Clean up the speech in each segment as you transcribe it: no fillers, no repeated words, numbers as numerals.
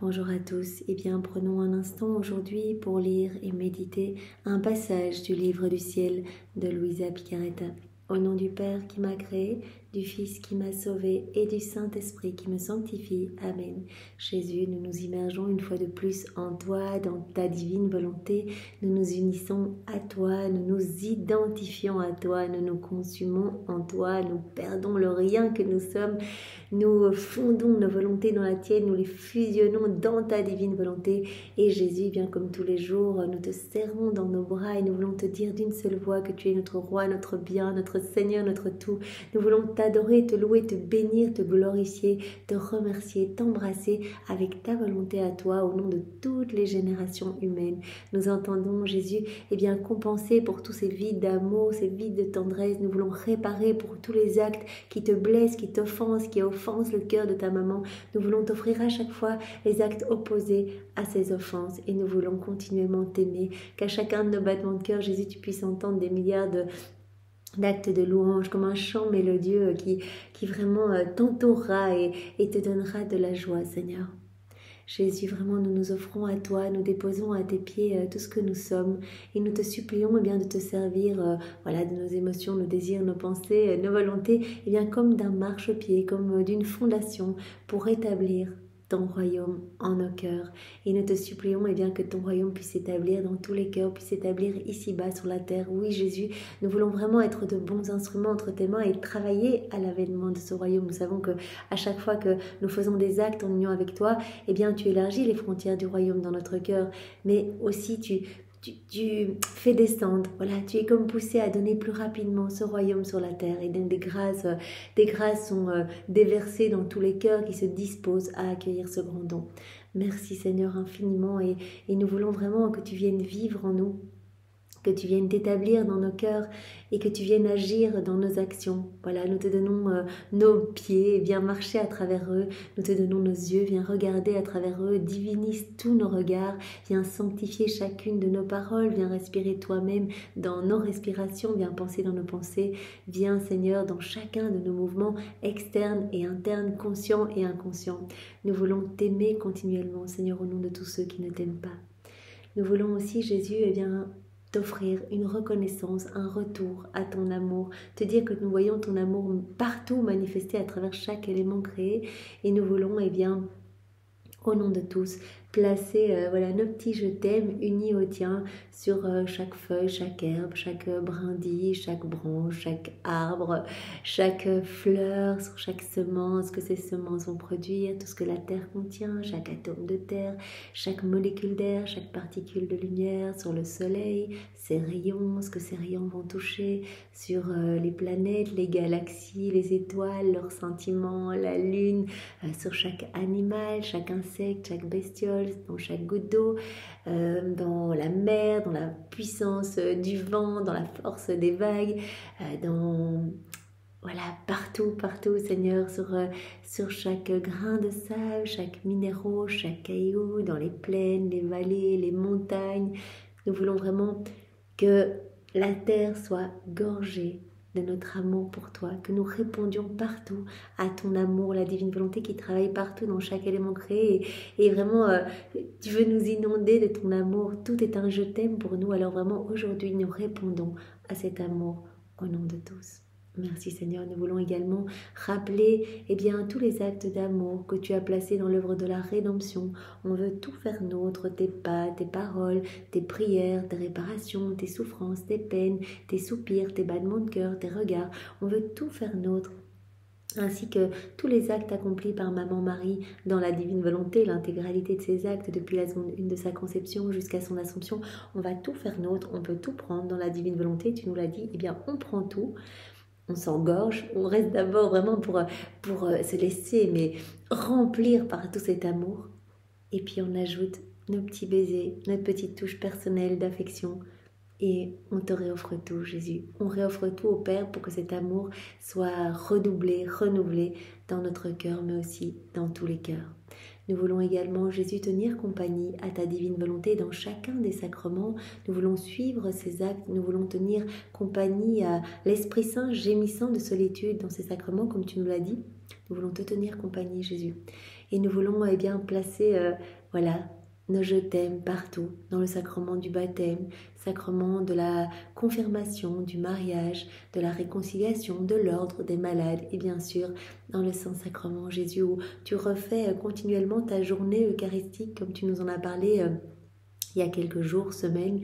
Bonjour à tous, eh bien prenons un instant aujourd'hui pour lire et méditer un passage du livre du ciel de Luisa Picaretta. Au nom du Père qui m'a créé, du Fils qui m'a sauvé et du Saint-Esprit qui me sanctifie. Amen. Jésus, nous nous immergeons une fois de plus en toi, dans ta divine volonté. Nous nous unissons à toi, nous nous identifions à toi, nous nous consumons en toi, nous perdons le rien que nous sommes. Nous fondons nos volontés dans la tienne, nous les fusionnons dans ta divine volonté. Et Jésus, bien comme tous les jours, nous te serrons dans nos bras et nous voulons te dire d'une seule voix que tu es notre roi, notre bien, notre Seigneur, notre tout. Nous voulons t'adorer, te louer, te bénir, te glorifier, te remercier, t'embrasser avec ta volonté à toi au nom de toutes les générations humaines. Nous entendons Jésus compenser pour tous ces vides d'amour, ces vides de tendresse. Nous voulons réparer pour tous les actes qui te blessent, qui t'offensent, qui offensent le cœur de ta maman. Nous voulons t'offrir à chaque fois les actes opposés à ces offenses et nous voulons continuellement t'aimer. Qu'à chacun de nos battements de cœur, Jésus, tu puisses entendre des milliards d'actes de louange, comme un chant mélodieux qui vraiment t'entourera et te donnera de la joie, Seigneur. Jésus, vraiment, nous nous offrons à toi, nous déposons à tes pieds tout ce que nous sommes et nous te supplions de te servir de nos émotions, nos désirs, nos pensées, nos volontés, comme d'un marchepied, comme d'une fondation pour établir ton royaume en nos cœurs. Et nous te supplions que ton royaume puisse s'établir dans tous les cœurs, puisse s'établir ici-bas sur la terre. Oui, Jésus, nous voulons vraiment être de bons instruments entre tes mains et travailler à l'avènement de ce royaume. Nous savons que à chaque fois que nous faisons des actes en union avec toi, tu élargis les frontières du royaume dans notre cœur, mais aussi tu fais descendre, tu es comme poussé à donner plus rapidement ce royaume sur la terre et donc des grâces sont déversées dans tous les cœurs qui se disposent à accueillir ce grand don. Merci Seigneur infiniment et nous voulons vraiment que tu viennes vivre en nous, que tu viennes t'établir dans nos cœurs et que tu viennes agir dans nos actions. Nous te donnons nos pieds, viens marcher à travers eux. Nous te donnons nos yeux, viens regarder à travers eux. Divinise tous nos regards, viens sanctifier chacune de nos paroles, viens respirer toi-même dans nos respirations, viens penser dans nos pensées. Viens Seigneur dans chacun de nos mouvements externes et internes, conscients et inconscients. Nous voulons t'aimer continuellement, Seigneur, au nom de tous ceux qui ne t'aiment pas. Nous voulons aussi, Jésus, t'offrir une reconnaissance, un retour à ton amour, te dire que nous voyons ton amour partout manifesté à travers chaque élément créé et nous voulons, au nom de tous, placer nos petits je t'aime unis au tien sur chaque feuille, chaque herbe, chaque brindille, chaque branche, chaque arbre, chaque fleur, sur chaque semence que ces semences vont produire, tout ce que la terre contient, chaque atome de terre, chaque molécule d'air, chaque particule de lumière, sur le soleil, ses rayons, ce que ces rayons vont toucher, sur les planètes, les galaxies, les étoiles, leurs sentiments, la lune, sur chaque animal, chaque insecte, chaque bestiole, dans chaque goutte d'eau, dans la mer, dans la puissance du vent, dans la force des vagues, partout, Seigneur, sur chaque grain de sable, chaque minéraux, chaque caillou, dans les plaines, les vallées, les montagnes. Nous voulons vraiment que la terre soit gorgée de notre amour pour toi, que nous répondions partout à ton amour, la divine volonté qui travaille partout dans chaque élément créé et vraiment tu veux nous inonder de ton amour, tout est un je t'aime pour nous, alors vraiment aujourd'hui nous répondons à cet amour au nom de tous. Merci Seigneur, nous voulons également rappeler tous les actes d'amour que tu as placés dans l'œuvre de la rédemption. On veut tout faire nôtre, tes pas, tes paroles, tes prières, tes réparations, tes souffrances, tes peines, tes soupirs, tes battements de cœur, tes regards. On veut tout faire nôtre, ainsi que tous les actes accomplis par Maman Marie dans la divine volonté, l'intégralité de ces actes depuis la seconde 1 de sa conception jusqu'à son Assomption. On va tout faire nôtre, on peut tout prendre dans la divine volonté, tu nous l'as dit, on prend tout. On s'engorge, on reste d'abord vraiment pour se laisser remplir par tout cet amour. Et puis on ajoute nos petits baisers, notre petite touche personnelle d'affection. Et on te réoffre tout, Jésus. On réoffre tout au Père pour que cet amour soit redoublé, renouvelé dans notre cœur, mais aussi dans tous les cœurs. Nous voulons également, Jésus, tenir compagnie à ta divine volonté dans chacun des sacrements. Nous voulons suivre ces actes, nous voulons tenir compagnie à l'Esprit Saint gémissant de solitude dans ces sacrements, comme tu nous l'as dit. Nous voulons te tenir compagnie, Jésus. Et nous voulons bien placer, voilà, nos je t'aime partout, dans le sacrement du baptême, sacrement de la confirmation, du mariage, de la réconciliation, de l'ordre des malades et bien sûr dans le Saint-Sacrement Jésus où tu refais continuellement ta journée eucharistique comme tu nous en as parlé il y a quelques jours, semaines.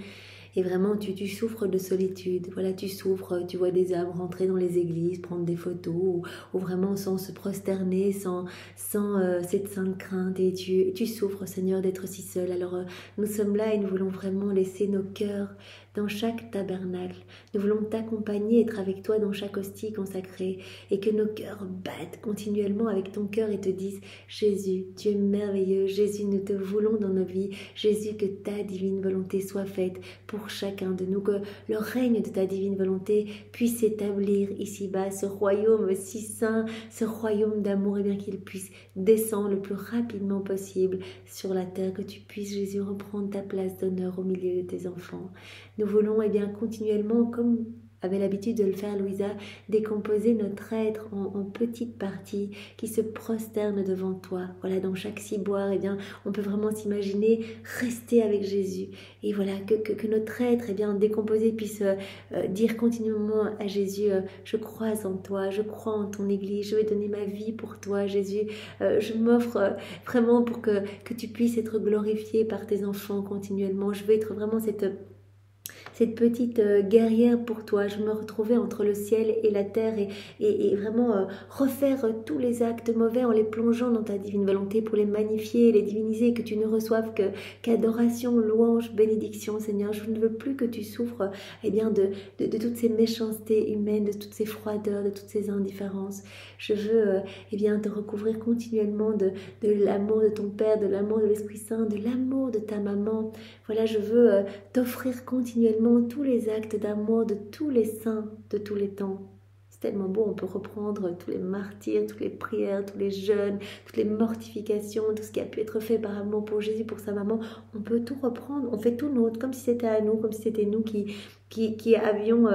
Et vraiment, tu souffres de solitude. Voilà, tu souffres, tu vois des âmes rentrer dans les églises, prendre des photos, ou vraiment sans se prosterner, sans cette sainte crainte. Et tu souffres, Seigneur, d'être si seul. Alors, nous sommes là et nous voulons vraiment laisser nos cœurs dans chaque tabernacle. Nous voulons t'accompagner, être avec toi dans chaque hostie consacrée. Et que nos cœurs battent continuellement avec ton cœur et te disent, Jésus, tu es merveilleux. Jésus, nous te voulons dans nos vies. Jésus, que ta divine volonté soit faite pour chacun de nous, que le règne de ta divine volonté puisse s'établir ici-bas, ce royaume si saint, ce royaume d'amour, et bien qu'il puisse descendre le plus rapidement possible sur la terre, que tu puisses, Jésus, reprendre ta place d'honneur au milieu de tes enfants. Nous voulons bien continuellement, comme avait l'habitude de le faire Louisa, décomposer notre être en petites parties qui se prosternent devant toi. Voilà, dans chaque ciboire, bien, on peut vraiment s'imaginer rester avec Jésus. Et voilà, que notre être bien, décomposé puisse dire continuellement à Jésus, je crois en toi, je crois en ton Église, je vais donner ma vie pour toi, Jésus. Je m'offre vraiment pour que tu puisses être glorifié par tes enfants continuellement. Je veux être vraiment cette petite guerrière pour toi. Je me retrouvais entre le ciel et la terre et vraiment refaire tous les actes mauvais en les plongeant dans ta divine volonté pour les magnifier, les diviniser, que tu ne reçoives qu'adoration, louange, bénédiction, Seigneur. Je ne veux plus que tu souffres bien, de toutes ces méchancetés humaines, de toutes ces froideurs, de toutes ces indifférences. Je veux bien, te recouvrir continuellement de l'amour de ton Père, de l'amour de l'Esprit Saint, de l'amour de ta maman. Voilà, je veux t'offrir continuellement tous les actes d'amour de tous les saints de tous les temps. C'est tellement beau, on peut reprendre tous les martyrs, toutes les prières, tous les jeûnes, toutes les mortifications, tout ce qui a pu être fait par amour pour Jésus, pour sa maman. On peut tout reprendre, on fait tout nôtre, comme si c'était à nous, comme si c'était nous qui avions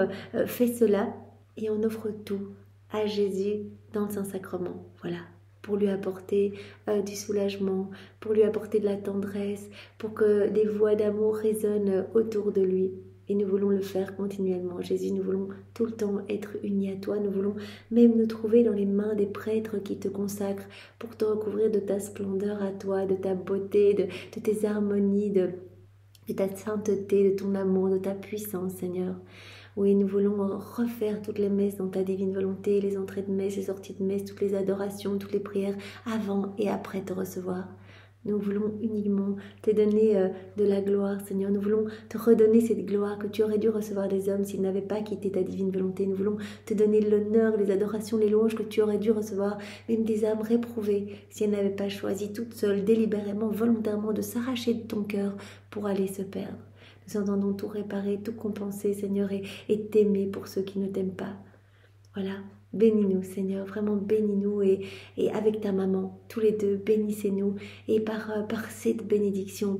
fait cela. Et on offre tout à Jésus dans le Saint-Sacrement. Voilà, pour lui apporter du soulagement, pour lui apporter de la tendresse, pour que des voix d'amour résonnent autour de lui. Et nous voulons le faire continuellement. Jésus, nous voulons tout le temps être unis à toi. Nous voulons même nous trouver dans les mains des prêtres qui te consacrent pour te recouvrir de ta splendeur à toi, de ta beauté, de tes harmonies, de ta sainteté, de ton amour, de ta puissance, Seigneur. Oui, nous voulons refaire toutes les messes dans ta divine volonté, les entrées de messe, les sorties de messe, toutes les adorations, toutes les prières avant et après te recevoir. Nous voulons uniquement te donner de la gloire, Seigneur. Nous voulons te redonner cette gloire que tu aurais dû recevoir des hommes s'ils n'avaient pas quitté ta divine volonté. Nous voulons te donner l'honneur, les adorations, les louanges que tu aurais dû recevoir, même des âmes réprouvées, si elles n'avaient pas choisi toutes seules, délibérément, volontairement, de s'arracher de ton cœur pour aller se perdre. Nous entendons tout réparer, tout compenser, Seigneur, et t'aimer pour ceux qui ne t'aiment pas. Voilà. Bénis-nous, Seigneur, vraiment bénis-nous et avec ta maman, tous les deux, bénissez-nous et par cette bénédiction,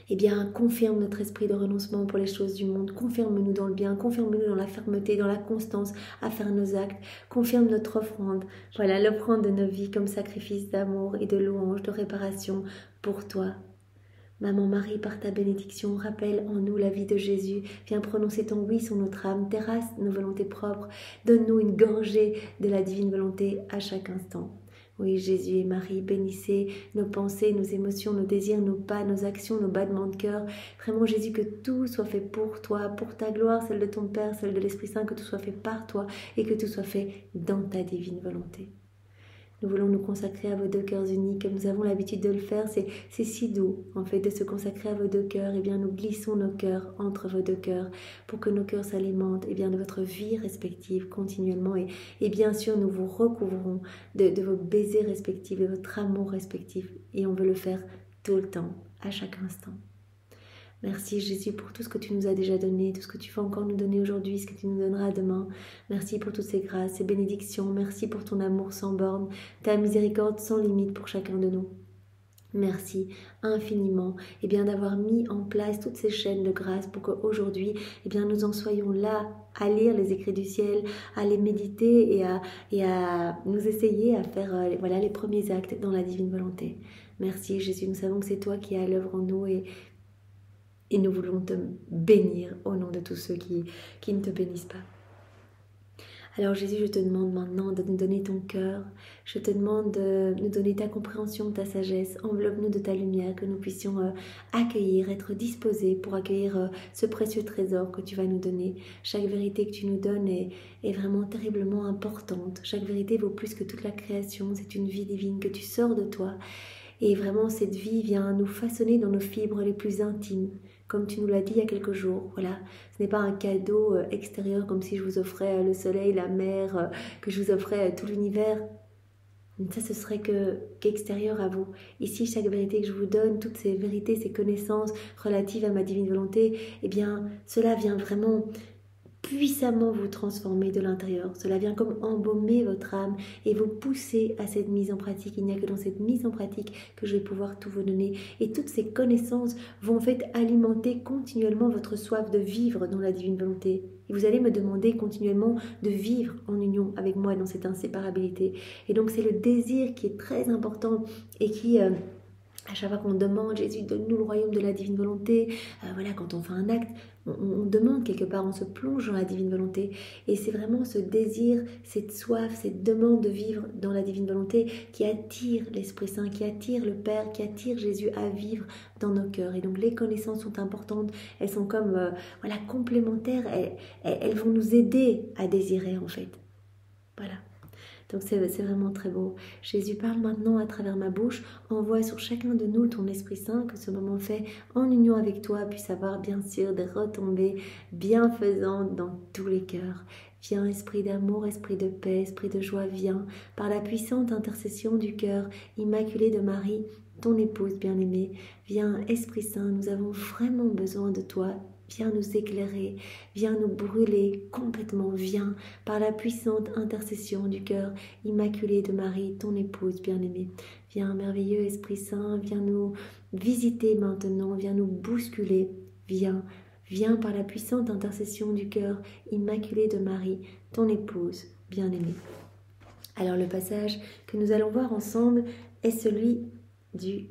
bien, confirme notre esprit de renoncement pour les choses du monde, confirme-nous dans le bien, confirme-nous dans la fermeté, dans la constance à faire nos actes, confirme notre offrande, voilà, l'offrande de nos vies comme sacrifice d'amour et de louange, de réparation pour toi. Maman Marie, par ta bénédiction, rappelle en nous la vie de Jésus. Viens prononcer ton oui sur notre âme, terrasse nos volontés propres. Donne-nous une gorgée de la divine volonté à chaque instant. Oui, Jésus et Marie, bénissez nos pensées, nos émotions, nos désirs, nos pas, nos actions, nos battements de cœur. Vraiment, Jésus, que tout soit fait pour toi, pour ta gloire, celle de ton Père, celle de l'Esprit Saint, que tout soit fait par toi et que tout soit fait dans ta divine volonté. Nous voulons nous consacrer à vos deux cœurs unis, comme nous avons l'habitude de le faire. C'est si doux, en fait, de se consacrer à vos deux cœurs. Eh bien, nous glissons nos cœurs entre vos deux cœurs pour que nos cœurs s'alimentent bien, de votre vie respective continuellement. Et bien sûr, nous vous recouvrons de vos baisers respectifs, de votre amour respectif. Et on veut le faire tout le temps, à chaque instant. Merci Jésus pour tout ce que tu nous as déjà donné, tout ce que tu vas encore nous donner aujourd'hui, ce que tu nous donneras demain. Merci pour toutes ces grâces, ces bénédictions. Merci pour ton amour sans borne, ta miséricorde sans limite pour chacun de nous. Merci infiniment d'avoir mis en place toutes ces chaînes de grâce pour qu'aujourd'hui nous en soyons là à lire les écrits du ciel, à les méditer et à nous essayer à faire les premiers actes dans la divine volonté. Merci Jésus, nous savons que c'est toi qui es à l'œuvre en nous et nous voulons te bénir au nom de tous ceux qui ne te bénissent pas. Alors Jésus, je te demande maintenant de nous donner ton cœur, je te demande de nous donner ta compréhension, ta sagesse, enveloppe-nous de ta lumière, que nous puissions accueillir, être disposés pour accueillir ce précieux trésor que tu vas nous donner. Chaque vérité que tu nous donnes est vraiment terriblement importante, chaque vérité vaut plus que toute la création, c'est une vie divine que tu sors de toi. Et vraiment, cette vie vient nous façonner dans nos fibres les plus intimes, comme tu nous l'as dit il y a quelques jours. Voilà, ce n'est pas un cadeau extérieur comme si je vous offrais le soleil, la mer, que je vous offrais tout l'univers. Ça, ce serait qu'extérieur à vous. Ici, chaque vérité que je vous donne, toutes ces vérités, ces connaissances relatives à ma divine volonté, cela vient vraiment puissamment vous transformer de l'intérieur. Cela vient comme embaumer votre âme et vous pousser à cette mise en pratique. Il n'y a que dans cette mise en pratique que je vais pouvoir tout vous donner. Et toutes ces connaissances vont en fait alimenter continuellement votre soif de vivre dans la divine volonté. Et vous allez me demander continuellement de vivre en union avec moi dans cette inséparabilité. Et donc c'est le désir qui est très important et qui... à chaque fois qu'on demande, Jésus, donne-nous le royaume de la divine volonté, quand on fait un acte, on demande quelque part, on se plonge dans la divine volonté. Et c'est vraiment ce désir, cette soif, cette demande de vivre dans la divine volonté qui attire l'Esprit Saint, qui attire le Père, qui attire Jésus à vivre dans nos cœurs. Et donc les connaissances sont importantes, elles sont comme complémentaires, elles vont nous aider à désirer en fait. Voilà. Donc c'est vraiment très beau. Jésus, parle maintenant à travers ma bouche, envoie sur chacun de nous ton Esprit Saint, que ce moment fait en union avec toi puisse avoir bien sûr des retombées bienfaisantes dans tous les cœurs. Viens, esprit d'amour, esprit de paix, esprit de joie, viens, par la puissante intercession du cœur immaculé de Marie, ton épouse bien-aimée. Viens, Esprit Saint, nous avons vraiment besoin de toi. Viens nous éclairer, viens nous brûler complètement, viens par la puissante intercession du cœur immaculé de Marie, ton épouse bien-aimée. Viens, merveilleux Esprit Saint, viens nous visiter maintenant, viens nous bousculer, viens par la puissante intercession du cœur immaculé de Marie, ton épouse bien-aimée. Alors le passage que nous allons voir ensemble est celui du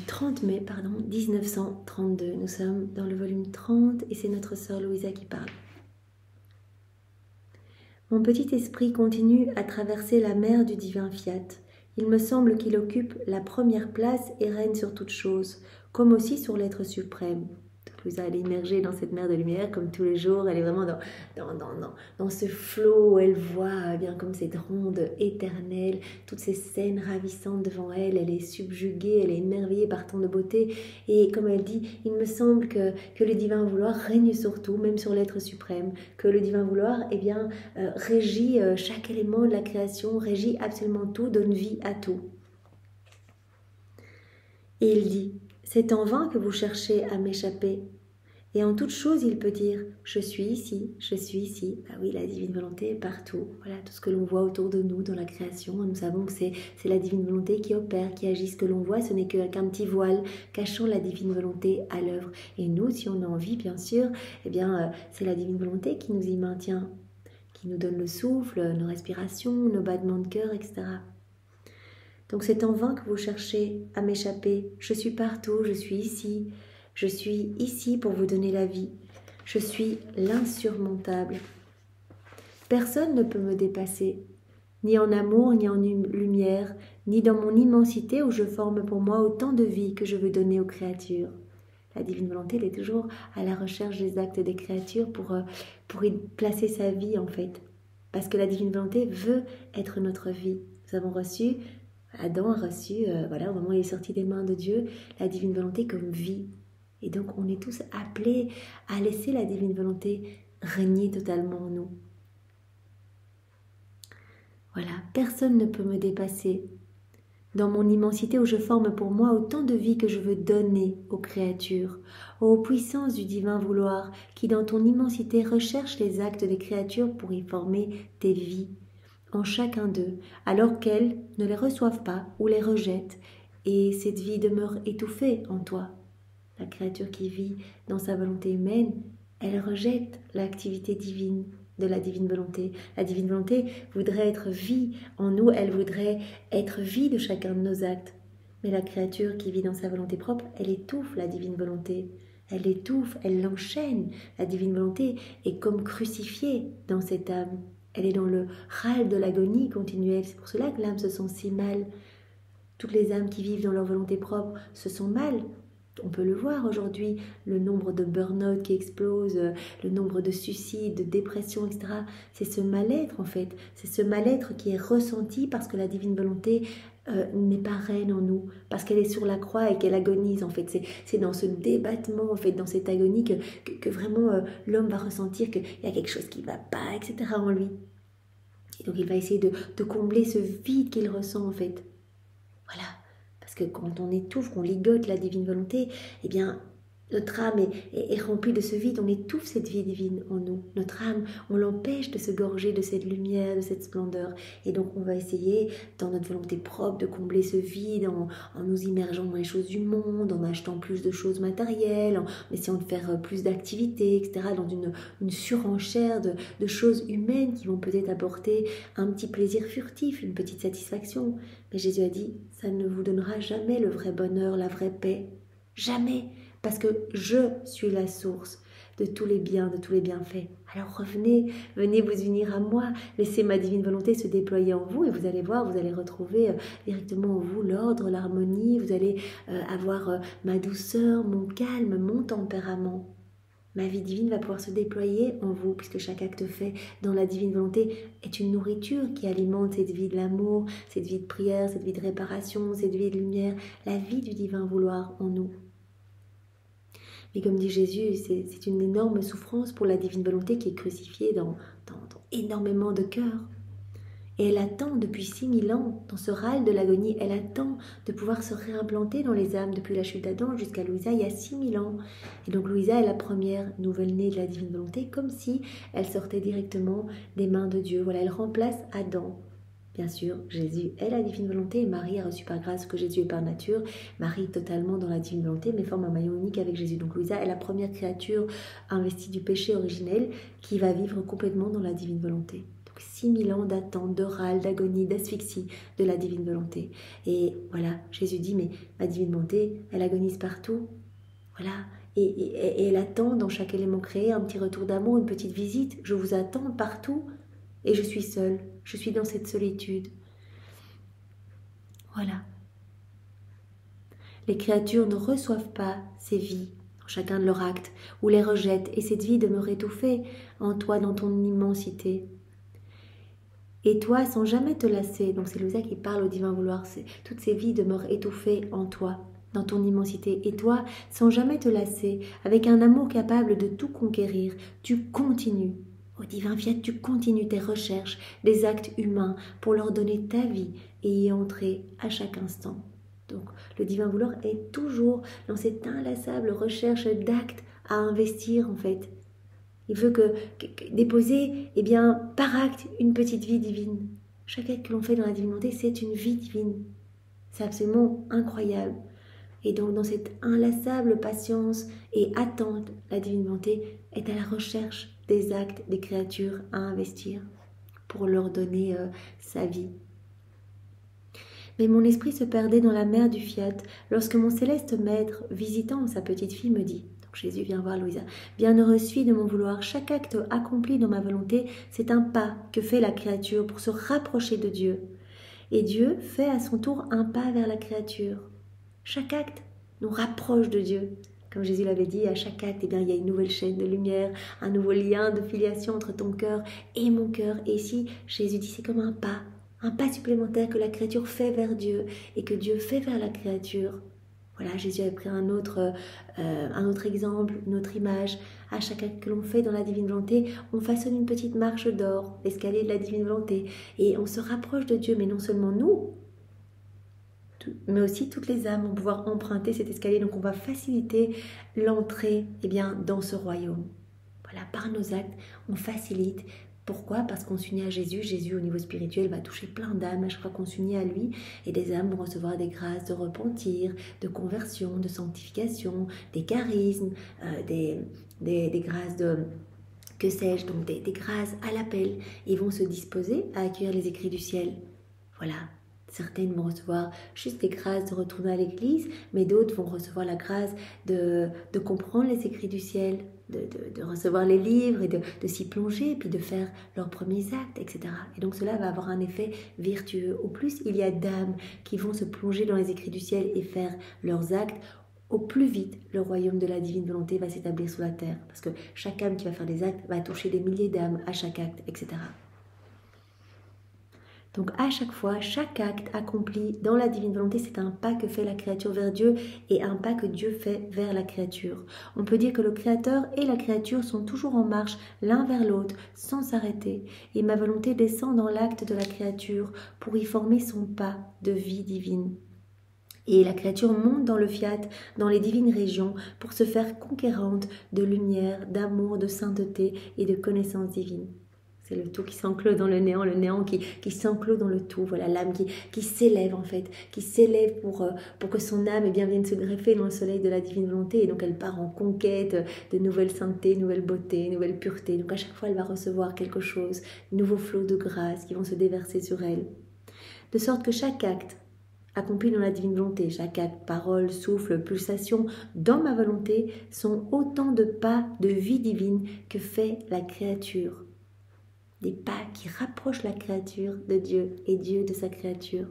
30 mai 1932. Nous sommes dans le volume 30 et c'est notre sœur Louisa qui parle. Mon petit esprit continue à traverser la mer du divin fiat. Il me semble qu'il occupe la première place et règne sur toute chose, comme aussi sur l'être suprême. Louisa, elle est immergée dans cette mer de lumière comme tous les jours. Elle est vraiment dans ce flot où elle voit bien comme cette ronde éternelle, toutes ces scènes ravissantes devant elle. Elle est subjuguée, elle est émerveillée par tant de beauté. Et comme elle dit, il me semble que le divin vouloir règne sur tout, même sur l'être suprême. Que le divin vouloir régit chaque élément de la création, régit absolument tout, donne vie à tout. Et il dit: c'est en vain que vous cherchez à m'échapper. Et en toute chose, il peut dire: je suis ici, je suis ici. Ah oui, la divine volonté est partout. Voilà, tout ce que l'on voit autour de nous dans la création, nous savons que c'est la divine volonté qui opère, qui agit. Ce que l'on voit, ce n'est qu'un petit voile cachant la divine volonté à l'œuvre. Et nous, si on a envie, bien sûr, c'est la divine volonté qui nous y maintient, qui nous donne le souffle, nos respirations, nos battements de cœur, etc. Donc c'est en vain que vous cherchez à m'échapper. Je suis partout, je suis ici. Je suis ici pour vous donner la vie. Je suis l'insurmontable. Personne ne peut me dépasser, ni en amour, ni en lumière, ni dans mon immensité où je forme pour moi autant de vie que je veux donner aux créatures. La divine volonté, elle est toujours à la recherche des actes des créatures pour y placer sa vie en fait. Parce que la divine volonté veut être notre vie. Nous avons reçu... Adam a reçu, au moment où il est sorti des mains de Dieu, la divine volonté comme vie. Et donc, on est tous appelés à laisser la divine volonté régner totalement en nous. Voilà, personne ne peut me dépasser. Dans mon immensité où je forme pour moi autant de vie que je veux donner aux créatures, aux puissances du divin vouloir qui, dans ton immensité, recherche les actes des créatures pour y former tes vies. en chacun d'eux, alors qu'elles ne les reçoivent pas ou les rejettent, et cette vie demeure étouffée en toi. La créature qui vit dans sa volonté humaine, elle rejette l'activité divine de la divine volonté. La divine volonté voudrait être vie en nous, elle voudrait être vie de chacun de nos actes. Mais la créature qui vit dans sa volonté propre, elle étouffe la divine volonté. Elle l'étouffe, elle l'enchaîne. La divine volonté est comme crucifiée dans cette âme. Elle est dans le râle de l'agonie continuelle. C'est pour cela que l'âme se sent si mal. Toutes les âmes qui vivent dans leur volonté propre se sentent mal. On peut le voir aujourd'hui, le nombre de burn-out qui explose, le nombre de suicides, de dépressions, etc. C'est ce mal-être en fait, c'est ce mal-être qui est ressenti parce que la divine volonté n'est pas reine en nous, parce qu'elle est sur la croix et qu'elle agonise en fait. C'est dans ce débattement en fait, dans cette agonie que vraiment l'homme va ressentir qu'il y a quelque chose qui ne va pas, etc. en lui. Et donc il va essayer de combler ce vide qu'il ressent en fait. Voilà. Parce que quand on étouffe, qu'on ligote la divine volonté, eh bien, notre âme est remplie de ce vide, on étouffe cette vie divine en nous. Notre âme, on l'empêche de se gorger de cette lumière, de cette splendeur. Et donc, on va essayer, dans notre volonté propre, de combler ce vide en nous immergeant dans les choses du monde, en achetant plus de choses matérielles, en essayant de faire plus d'activités, etc., dans une surenchère de choses humaines qui vont peut-être apporter un petit plaisir furtif, une petite satisfaction. Mais Jésus a dit, ça ne vous donnera jamais le vrai bonheur, la vraie paix. Jamais. Parce que je suis la source de tous les biens, de tous les bienfaits. Alors revenez, venez vous unir à moi, laissez ma divine volonté se déployer en vous et vous allez voir, vous allez retrouver directement en vous l'ordre, l'harmonie, vous allez avoir ma douceur, mon calme, mon tempérament. Ma vie divine va pouvoir se déployer en vous, puisque chaque acte fait dans la divine volonté est une nourriture qui alimente cette vie de l'amour, cette vie de prière, cette vie de réparation, cette vie de lumière, la vie du divin vouloir en nous. Mais comme dit Jésus, c'est une énorme souffrance pour la divine volonté qui est crucifiée dans énormément de cœurs. Et elle attend depuis 6000 ans, dans ce râle de l'agonie, elle attend de pouvoir se réimplanter dans les âmes depuis la chute d'Adam jusqu'à Louisa il y a 6000 ans. Et donc Louisa est la première nouvelle-née de la divine volonté, comme si elle sortait directement des mains de Dieu. Voilà, elle remplace Adam. Bien sûr, Jésus est la divine volonté et Marie a reçu par grâce que Jésus est par nature. Marie totalement dans la divine volonté, mais forme un maillon unique avec Jésus. Donc Louisa est la première créature investie du péché originel qui va vivre complètement dans la divine volonté. 6000 ans d'attente, de râle, d'agonie, d'asphyxie de la divine volonté. Et voilà, Jésus dit, mais ma divine volonté, elle agonise partout. Voilà, et elle attend dans chaque élément créé un petit retour d'amour, une petite visite. Je vous attends partout et je suis seule. Je suis dans cette solitude. Voilà. Les créatures ne reçoivent pas ces vies dans chacun de leurs actes ou les rejettent et cette vie demeure étouffée en toi, dans ton immensité. Et toi, sans jamais te lasser, donc c'est Louisa qui parle au divin vouloir, toutes ces vies demeurent étouffées en toi, dans ton immensité. Et toi, sans jamais te lasser, avec un amour capable de tout conquérir, tu continues. Au divin fiat, tu continues tes recherches, des actes humains, pour leur donner ta vie et y entrer à chaque instant. Donc, le divin vouloir est toujours dans cette inlassable recherche d'actes à investir en fait. Il veut déposer, eh bien, par acte, une petite vie divine. Chaque acte que l'on fait dans la divine volonté, c'est une vie divine. C'est absolument incroyable. Et donc, dans cette inlassable patience et attente, la divine volonté est à la recherche des actes des créatures à investir pour leur donner sa vie. Mais mon esprit se perdait dans la mer du fiat lorsque mon céleste maître, visitant sa petite fille, me dit... Jésus vient voir Louisa. Bienheureux fille de mon vouloir, chaque acte accompli dans ma volonté, c'est un pas que fait la créature pour se rapprocher de Dieu. Et Dieu fait à son tour un pas vers la créature. Chaque acte nous rapproche de Dieu. Comme Jésus l'avait dit, à chaque acte, eh bien, il y a une nouvelle chaîne de lumière, un nouveau lien de filiation entre ton cœur et mon cœur. Et ici, Jésus dit, c'est comme un pas supplémentaire que la créature fait vers Dieu et que Dieu fait vers la créature. Voilà, Jésus a pris un autre exemple, une autre image. À chaque acte que l'on fait dans la divine volonté, on façonne une petite marche d'or, l'escalier de la divine volonté. Et on se rapproche de Dieu, mais non seulement nous, mais aussi toutes les âmes vont pouvoir emprunter cet escalier. Donc on va faciliter l'entrée dans ce royaume. Voilà, par nos actes, on facilite Pourquoi? Parce qu'on s'unit à Jésus. Jésus, au niveau spirituel, va toucher plein d'âmes à chaque fois qu'on s'unit à lui. Et des âmes vont recevoir des grâces de repentir, de conversion, de sanctification, des charismes, des grâces de... que sais-je, donc des grâces à l'appel. Ils vont se disposer à accueillir les écrits du ciel. Voilà. Certaines vont recevoir juste des grâces de retourner à l'église, mais d'autres vont recevoir la grâce de comprendre les écrits du ciel, de recevoir les livres et de s'y plonger, puis de faire leurs premiers actes, etc. Et donc cela va avoir un effet vertueux. Au plus il y a d'âmes qui vont se plonger dans les écrits du ciel et faire leurs actes, au plus vite le royaume de la divine volonté va s'établir sur la terre. Parce que chaque âme qui va faire des actes va toucher des milliers d'âmes à chaque acte, etc. Donc à chaque fois, chaque acte accompli dans la divine volonté, c'est un pas que fait la créature vers Dieu et un pas que Dieu fait vers la créature. On peut dire que le Créateur et la créature sont toujours en marche l'un vers l'autre sans s'arrêter. Et ma volonté descend dans l'acte de la créature pour y former son pas de vie divine. Et la créature monte dans le fiat, dans les divines régions, pour se faire conquérante de lumière, d'amour, de sainteté et de connaissance divine. C'est le tout qui s'enclôt dans le néant qui s'enclôt dans le tout. Voilà l'âme qui s'élève en fait, qui s'élève pour que son âme eh bien, vienne se greffer dans le soleil de la divine volonté. Et donc elle part en conquête de nouvelles saintetés, nouvelle beauté, nouvelle pureté. Donc à chaque fois elle va recevoir quelque chose, de nouveaux flots de grâce qui vont se déverser sur elle. De sorte que chaque acte accompli dans la divine volonté, chaque acte, parole, souffle, pulsation, dans ma volonté, sont autant de pas de vie divine que fait la créature. Des pas qui rapprochent la créature de Dieu et Dieu de sa créature.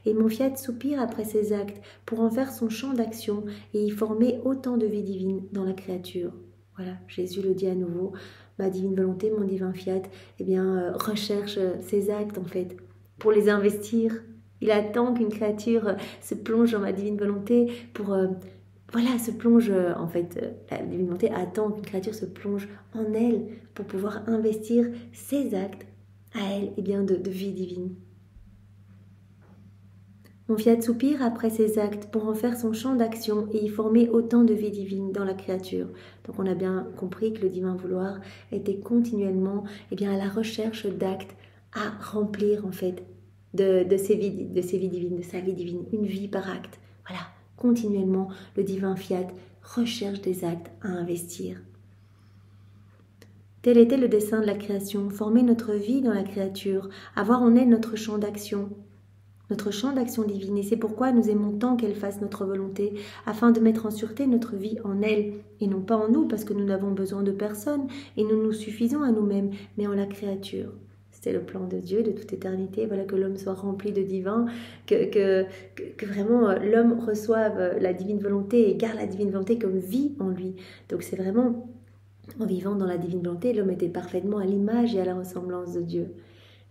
Et mon fiat soupire après ces actes pour en faire son champ d'action et y former autant de vie divine dans la créature. Voilà, Jésus le dit à nouveau, ma divine volonté, mon divin fiat, eh bien, recherche ces actes en fait, pour les investir. Il attend qu'une créature se plonge dans ma divine volonté pour... se plonge en fait, la divine volonté attend qu'une créature se plonge en elle pour pouvoir investir ses actes à elle et bien de vie divine. Mon fiat soupire après ses actes pour en faire son champ d'action et y former autant de vie divine dans la créature. Donc on a bien compris que le divin vouloir était continuellement à la recherche d'actes à remplir en fait de ses vies divines, de sa vie divine, une vie par acte. Voilà. Continuellement, le divin fiat recherche des actes à investir. Tel était le dessein de la création, former notre vie dans la créature, avoir en elle notre champ d'action divine. Et c'est pourquoi nous aimons tant qu'elle fasse notre volonté, afin de mettre en sûreté notre vie en elle, et non pas en nous, parce que nous n'avons besoin de personne, et nous nous suffisons à nous-mêmes, mais en la créature. C'était le plan de Dieu de toute éternité, voilà, que l'homme soit rempli de divin, que vraiment l'homme reçoive la divine volonté et garde la divine volonté comme vie en lui. Donc c'est vraiment, en vivant dans la divine volonté, l'homme était parfaitement à l'image et à la ressemblance de Dieu.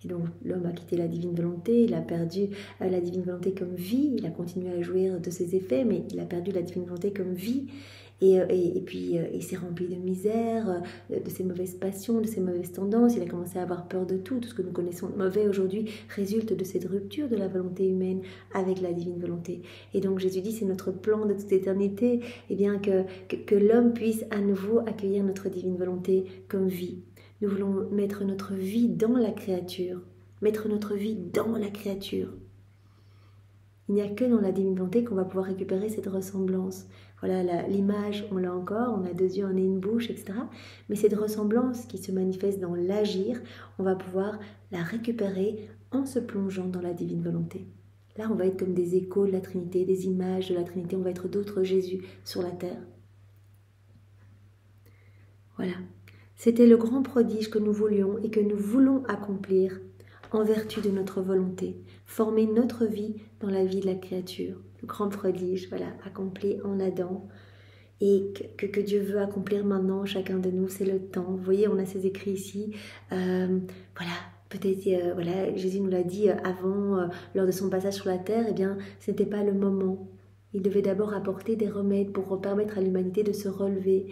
Et donc l'homme a quitté la divine volonté, il a perdu la divine volonté comme vie, il a continué à jouir de ses effets, mais il a perdu la divine volonté comme vie. Et puis il s'est rempli de misère, de ses mauvaises passions, de ses mauvaises tendances. Il a commencé à avoir peur de tout. Tout ce que nous connaissons de mauvais aujourd'hui résulte de cette rupture de la volonté humaine avec la divine volonté. Et donc Jésus dit, c'est notre plan de toute éternité, que l'homme puisse à nouveau accueillir notre divine volonté comme vie. Nous voulons mettre notre vie dans la créature, mettre notre vie dans la créature. Il n'y a que dans la divine volonté qu'on va pouvoir récupérer cette ressemblance. Voilà, l'image, on l'a encore, on a 2 yeux, on a une bouche, etc. Mais cette ressemblance qui se manifeste dans l'agir, on va pouvoir la récupérer en se plongeant dans la divine volonté. Là, on va être comme des échos de la Trinité, des images de la Trinité, on va être d'autres Jésus sur la terre. Voilà, c'était le grand prodige que nous voulions et que nous voulons accomplir en vertu de notre volonté, former notre vie dans la vie de la créature. Le grand prodige, voilà, accompli en Adam et que Dieu veut accomplir maintenant chacun de nous, c'est le temps. Vous voyez, on a ces écrits ici, peut-être, Jésus nous l'a dit avant, lors de son passage sur la terre, ce n'était pas le moment. Il devait d'abord apporter des remèdes pour permettre à l'humanité de se relever.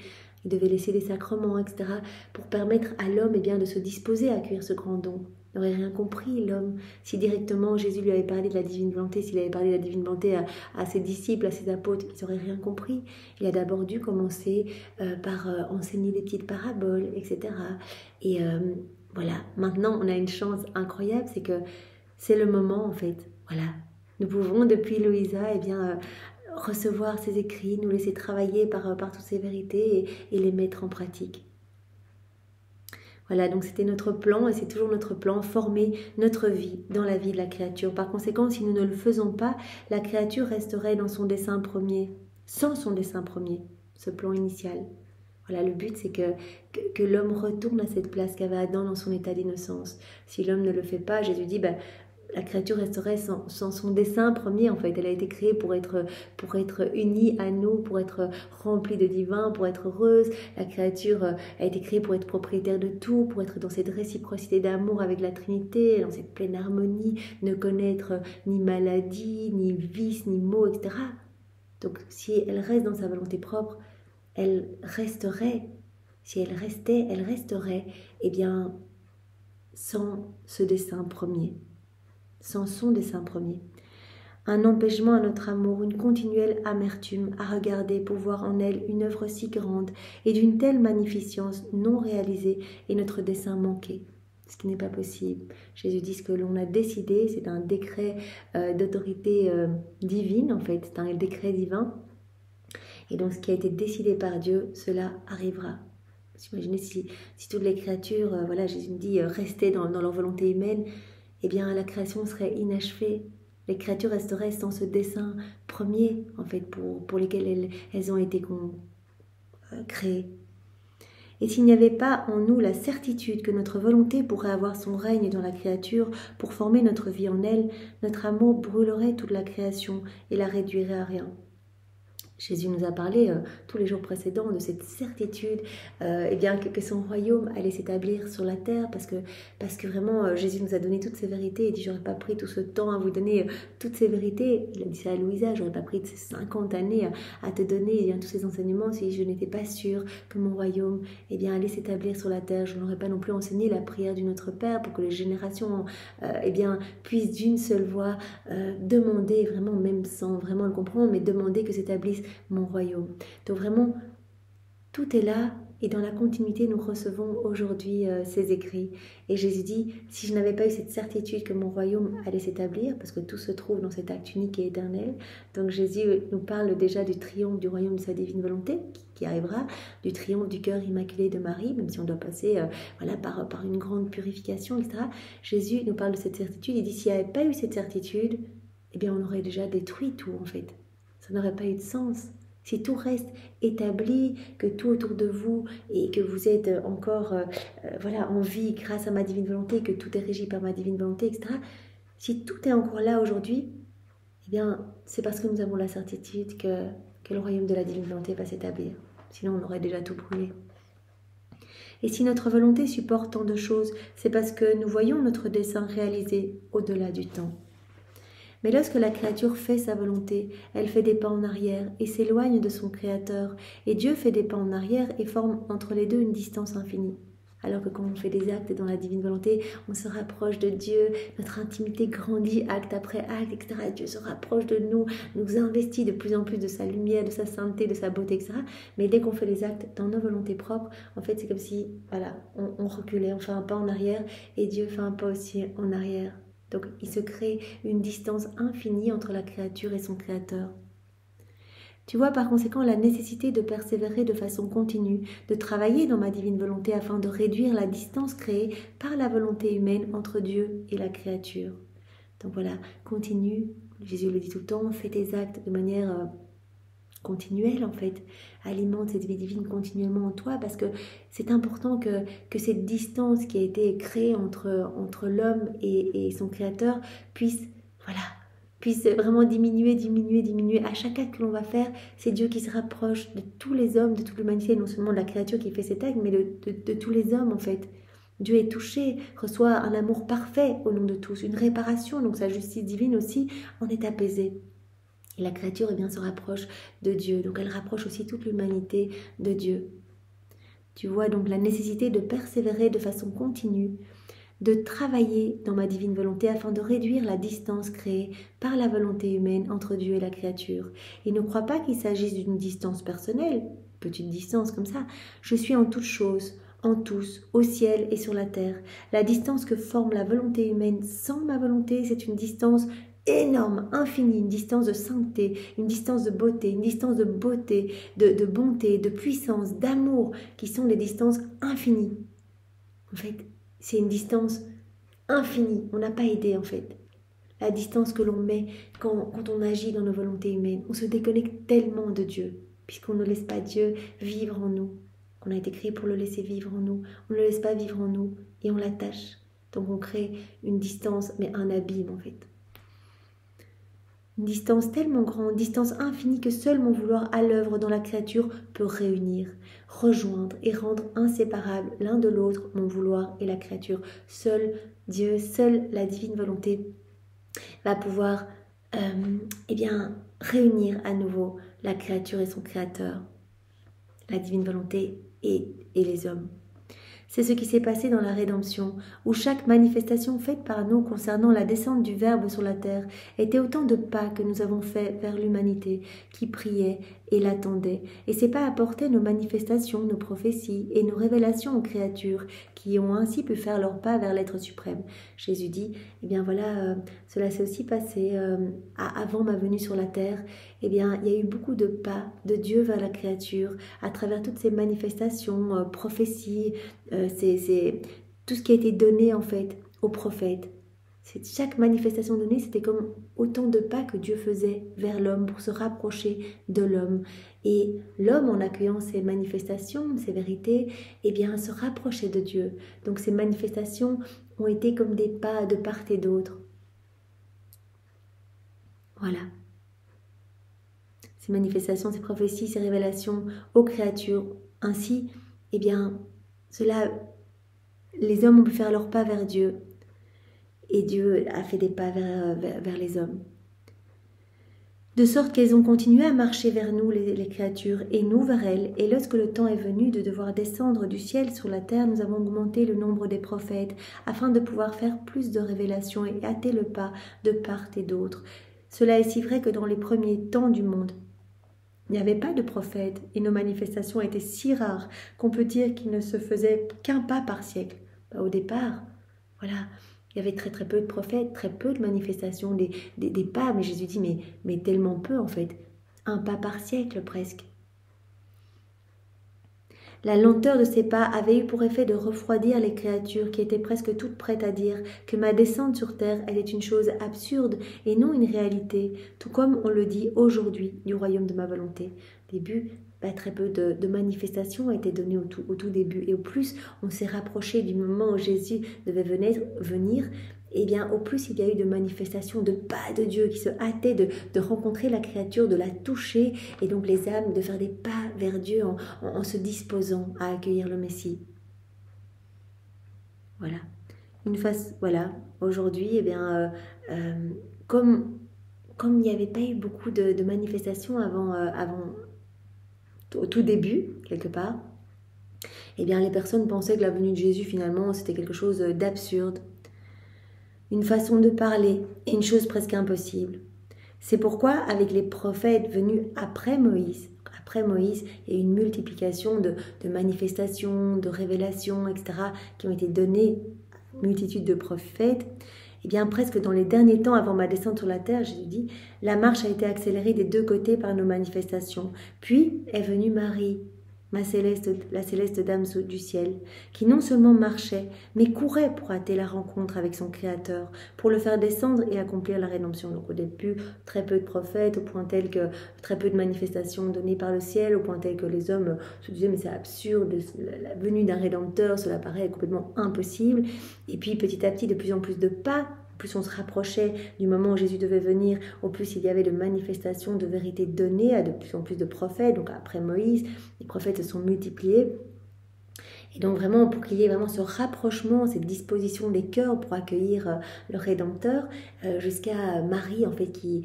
Il devait laisser des sacrements, etc., pour permettre à l'homme de se disposer à accueillir ce grand don. Il n'aurait rien compris, l'homme. Si directement Jésus lui avait parlé de la divine volonté, s'il avait parlé de la divine volonté à ses disciples, à ses apôtres, ils n'auraient rien compris. Il a d'abord dû commencer par enseigner des petites paraboles, etc. Et voilà, maintenant on a une chance incroyable, c'est que c'est le moment en fait. Voilà, nous pouvons depuis Louisa recevoir ces écrits, nous laisser travailler par toutes ces vérités et les mettre en pratique. Voilà, donc c'était notre plan et c'est toujours notre plan, former notre vie dans la vie de la créature. Par conséquent, si nous ne le faisons pas, la créature resterait dans son dessein premier, sans son dessein premier, ce plan initial. Voilà, le but c'est que l'homme retourne à cette place qu'avait Adam dans son état d'innocence. Si l'homme ne le fait pas, Jésus dit, la créature resterait sans son dessein premier en fait. Elle a été créée pour être unie à nous, pour être remplie de divin, pour être heureuse. La créature a été créée pour être propriétaire de tout, pour être dans cette réciprocité d'amour avec la Trinité, dans cette pleine harmonie, ne connaître ni maladie, ni vice, ni maux, etc. Donc si elle reste dans sa volonté propre, elle resterait, si elle resterait, sans ce dessein premier. Sans son dessein premier. Un empêchement à notre amour, une continuelle amertume à regarder pour voir en elle une œuvre si grande et d'une telle magnificence non réalisée et notre dessein manqué. Ce qui n'est pas possible. Jésus dit ce que l'on a décidé, c'est un décret d'autorité divine en fait, c'est un décret divin. Et donc ce qui a été décidé par Dieu, cela arrivera. Imaginez si toutes les créatures, Jésus nous dit, restaient dans leur volonté humaine, la création serait inachevée. Les créatures resteraient sans ce dessein premier, en fait, pour lesquels elles ont été créées. Et s'il n'y avait pas en nous la certitude que notre volonté pourrait avoir son règne dans la créature pour former notre vie en elle, notre amour brûlerait toute la création et la réduirait à rien. Jésus nous a parlé tous les jours précédents de cette certitude que son royaume allait s'établir sur la terre parce que vraiment Jésus nous a donné toutes ces vérités. Il dit j'aurais pas pris tout ce temps à vous donner toutes ces vérités. Il a dit ça à Louisa, j'aurais pas pris ces 50 années à te donner tous ces enseignements si je n'étais pas sûre que mon royaume allait s'établir sur la terre. Je n'aurais pas non plus enseigné la prière du Notre Père pour que les générations puissent d'une seule voix demander, vraiment même sans vraiment le comprendre, mais demander que s'établisse mon royaume. Donc vraiment, tout est là et dans la continuité, nous recevons aujourd'hui ces écrits. Et Jésus dit, si je n'avais pas eu cette certitude que mon royaume allait s'établir, parce que tout se trouve dans cet acte unique et éternel, donc Jésus nous parle déjà du triomphe du royaume de sa divine volonté, qui arrivera, du triomphe du cœur immaculé de Marie, même si on doit passer par une grande purification, etc. Jésus nous parle de cette certitude, il dit, s'il n'y avait pas eu cette certitude, on aurait déjà détruit tout en fait. Ça n'aurait pas eu de sens. Si tout reste établi, que tout autour de vous et que vous êtes encore en vie grâce à ma divine volonté, que tout est régi par ma divine volonté, etc. Si tout est encore là aujourd'hui, c'est parce que nous avons la certitude que le royaume de la divine volonté va s'établir. Sinon, on aurait déjà tout brûlé. Et si notre volonté supporte tant de choses, c'est parce que nous voyons notre dessein réalisé au-delà du temps. Mais lorsque la créature fait sa volonté, elle fait des pas en arrière et s'éloigne de son Créateur. Et Dieu fait des pas en arrière et forme entre les deux une distance infinie. Alors que quand on fait des actes dans la divine volonté, on se rapproche de Dieu, notre intimité grandit acte après acte, etc. Et Dieu se rapproche de nous, nous investit de plus en plus de sa lumière, de sa sainteté, de sa beauté, etc. Mais dès qu'on fait les actes dans nos volontés propres, en fait c'est comme si on reculait, on fait un pas en arrière et Dieu fait un pas aussi en arrière. Donc, il se crée une distance infinie entre la créature et son créateur. Tu vois par conséquent la nécessité de persévérer de façon continue, de travailler dans ma divine volonté afin de réduire la distance créée par la volonté humaine entre Dieu et la créature. Donc voilà, continue, Jésus le dit tout le temps, fais tes actes de manière continuelle en fait, alimente cette vie divine continuellement en toi parce que c'est important que cette distance qui a été créée entre l'homme et son créateur puisse vraiment diminuer. À chaque acte que l'on va faire, c'est Dieu qui se rapproche de tous les hommes, de toute l'humanité, non seulement de la créature qui fait cet acte, mais de tous les hommes en fait. Dieu est touché, reçoit un amour parfait au nom de tous, une réparation, donc sa justice divine aussi en est apaisée. Et la créature se rapproche de Dieu. Donc elle rapproche aussi toute l'humanité de Dieu. Tu vois donc la nécessité de persévérer de façon continue, de travailler dans ma divine volonté afin de réduire la distance créée par la volonté humaine entre Dieu et la créature. Et ne crois pas qu'il s'agisse d'une distance personnelle, petite distance comme ça. Je suis en toute chose, en tous, au ciel et sur la terre. La distance que forme la volonté humaine sans ma volonté, c'est une distance énorme, infinie, une distance de sainteté, une distance de beauté, une distance de beauté, de bonté, de puissance, d'amour, qui sont des distances infinies. En fait, c'est une distance infinie. On n'a pas aidé, en fait. La distance que l'on met quand on agit dans nos volontés humaines. On se déconnecte tellement de Dieu, puisqu'on ne laisse pas Dieu vivre en nous. On a été créé pour le laisser vivre en nous. On ne le laisse pas vivre en nous et on l'attache. Donc on crée une distance, mais un abîme en fait. Une distance tellement grande, une distance infinie que seul mon vouloir à l'œuvre dans la créature peut réunir, rejoindre et rendre inséparables l'un de l'autre mon vouloir et la créature. Seul Dieu, seule la divine volonté va pouvoir réunir à nouveau la créature et son créateur, la divine volonté et les hommes. C'est ce qui s'est passé dans la rédemption, où chaque manifestation faite par nous concernant la descente du Verbe sur la terre était autant de pas que nous avons fait vers l'humanité qui priait et l'attendait. Et ces pas apportaient nos manifestations, nos prophéties et nos révélations aux créatures qui ont ainsi pu faire leur pas vers l'être suprême. Jésus dit, cela s'est aussi passé avant ma venue sur la terre. Il y a eu beaucoup de pas de Dieu vers la créature à travers toutes ces manifestations, prophéties, c'est tout ce qui a été donné en fait aux prophètes. Chaque manifestation donnée, c'était comme autant de pas que Dieu faisait vers l'homme pour se rapprocher de l'homme. Et l'homme, en accueillant ces manifestations, ces vérités, se rapprochait de Dieu. Donc ces manifestations ont été comme des pas de part et d'autre. Voilà. Ces manifestations, ces prophéties, ces révélations aux créatures. Ainsi, les hommes ont pu faire leur pas vers Dieu. Et Dieu a fait des pas vers les hommes. De sorte qu'elles ont continué à marcher vers nous, les créatures, et nous vers elles. Et lorsque le temps est venu de devoir descendre du ciel sur la terre, nous avons augmenté le nombre des prophètes, afin de pouvoir faire plus de révélations et hâter le pas de part et d'autre. Cela est si vrai que dans les premiers temps du monde, il n'y avait pas de prophètes, et nos manifestations étaient si rares qu'on peut dire qu'il ne se faisait qu'un pas par siècle. Au départ, voilà. Il y avait très très peu de prophètes, très peu de manifestations, des pas, mais Jésus dit, mais tellement peu en fait, un pas par siècle presque. La lenteur de ces pas avait eu pour effet de refroidir les créatures qui étaient presque toutes prêtes à dire que ma descente sur terre était une chose absurde et non une réalité, tout comme on le dit aujourd'hui du royaume de ma volonté. Début, très peu de manifestations ont été données au tout début. Et au plus on s'est rapproché du moment où Jésus devait venir, au plus il y a eu de manifestations de pas de Dieu qui se hâtaient de rencontrer la créature, de la toucher, et donc les âmes de faire des pas vers Dieu en se disposant à accueillir le Messie. Voilà. Aujourd'hui, comme il n'y avait pas eu beaucoup de manifestations avant au tout début, quelque part, les personnes pensaient que la venue de Jésus, finalement, c'était quelque chose d'absurde, une façon de parler et une chose presque impossible. C'est pourquoi, avec les prophètes venus après Moïse, il y a eu une multiplication de manifestations, de révélations, etc., qui ont été données à une multitude de prophètes. Presque dans les derniers temps, avant ma descente sur la terre, Jésus dit, la marche a été accélérée des deux côtés par nos manifestations. Puis est venue Marie, la céleste dame du ciel, qui non seulement marchait, mais courait pour hâter la rencontre avec son Créateur, pour le faire descendre et accomplir la rédemption. Donc au début, très peu de prophètes, au point tel que très peu de manifestations données par le ciel, au point tel que les hommes se disaient, mais c'est absurde, la venue d'un Rédempteur, cela paraît complètement impossible. Et puis petit à petit, de plus en plus de pas, plus on se rapprochait du moment où Jésus devait venir, au plus il y avait de manifestations de vérité données à de plus en plus de prophètes. Donc après Moïse, les prophètes se sont multipliés. Et donc vraiment, pour qu'il y ait vraiment ce rapprochement, cette disposition des cœurs pour accueillir le Rédempteur, jusqu'à Marie, en fait, qui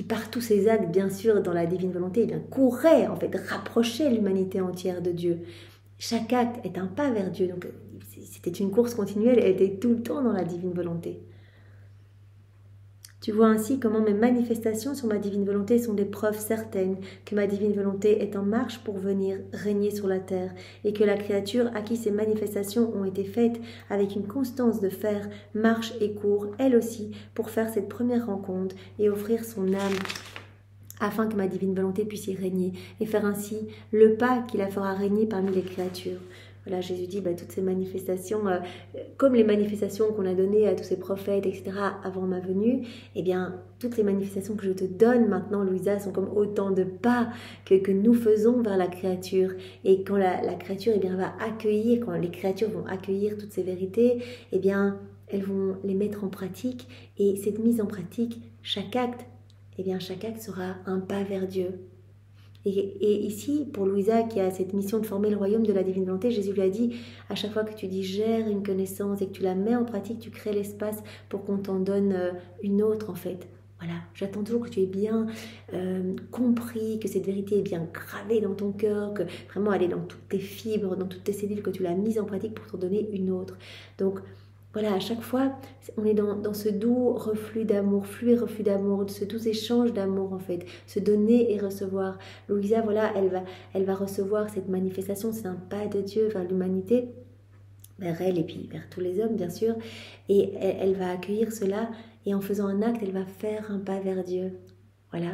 par tous ses actes, bien sûr, dans la divine volonté, courait, en fait, rapprochait l'humanité entière de Dieu. Chaque acte est un pas vers Dieu. Donc c'était une course continuelle, elle était tout le temps dans la divine volonté. Tu vois ainsi comment mes manifestations sur ma divine volonté sont des preuves certaines que ma divine volonté est en marche pour venir régner sur la terre et que la créature à qui ces manifestations ont été faites avec une constance de fer marche et court, elle aussi, pour faire cette première rencontre et offrir son âme afin que ma divine volonté puisse y régner et faire ainsi le pas qui la fera régner parmi les créatures. Voilà, Jésus dit, toutes ces manifestations, comme les manifestations qu'on a données à tous ces prophètes, etc., avant ma venue, eh bien, toutes les manifestations que je te donne maintenant, Louisa, sont comme autant de pas que nous faisons vers la créature. Et quand la créature va accueillir, quand les créatures vont accueillir toutes ces vérités, eh bien, elles vont les mettre en pratique. Et cette mise en pratique, chaque acte sera un pas vers Dieu. Et ici, pour Louisa qui a cette mission de former le royaume de la divine volonté, Jésus lui a dit, à chaque fois que tu digères une connaissance et que tu la mets en pratique, tu crées l'espace pour qu'on t'en donne une autre en fait. Voilà, j'attends toujours que tu aies bien compris, que cette vérité est bien gravée dans ton cœur, que vraiment elle est dans toutes tes fibres, dans toutes tes cellules, que tu l'as mise en pratique pour t'en donner une autre. Donc, voilà, à chaque fois, on est dans ce doux reflux d'amour, flux et reflux d'amour, ce doux échange d'amour en fait, se donner et recevoir. Louisa, voilà, elle va recevoir cette manifestation, c'est un pas de Dieu vers l'humanité, vers elle et puis vers tous les hommes bien sûr, et elle va accueillir cela et en faisant un acte, elle va faire un pas vers Dieu. Voilà,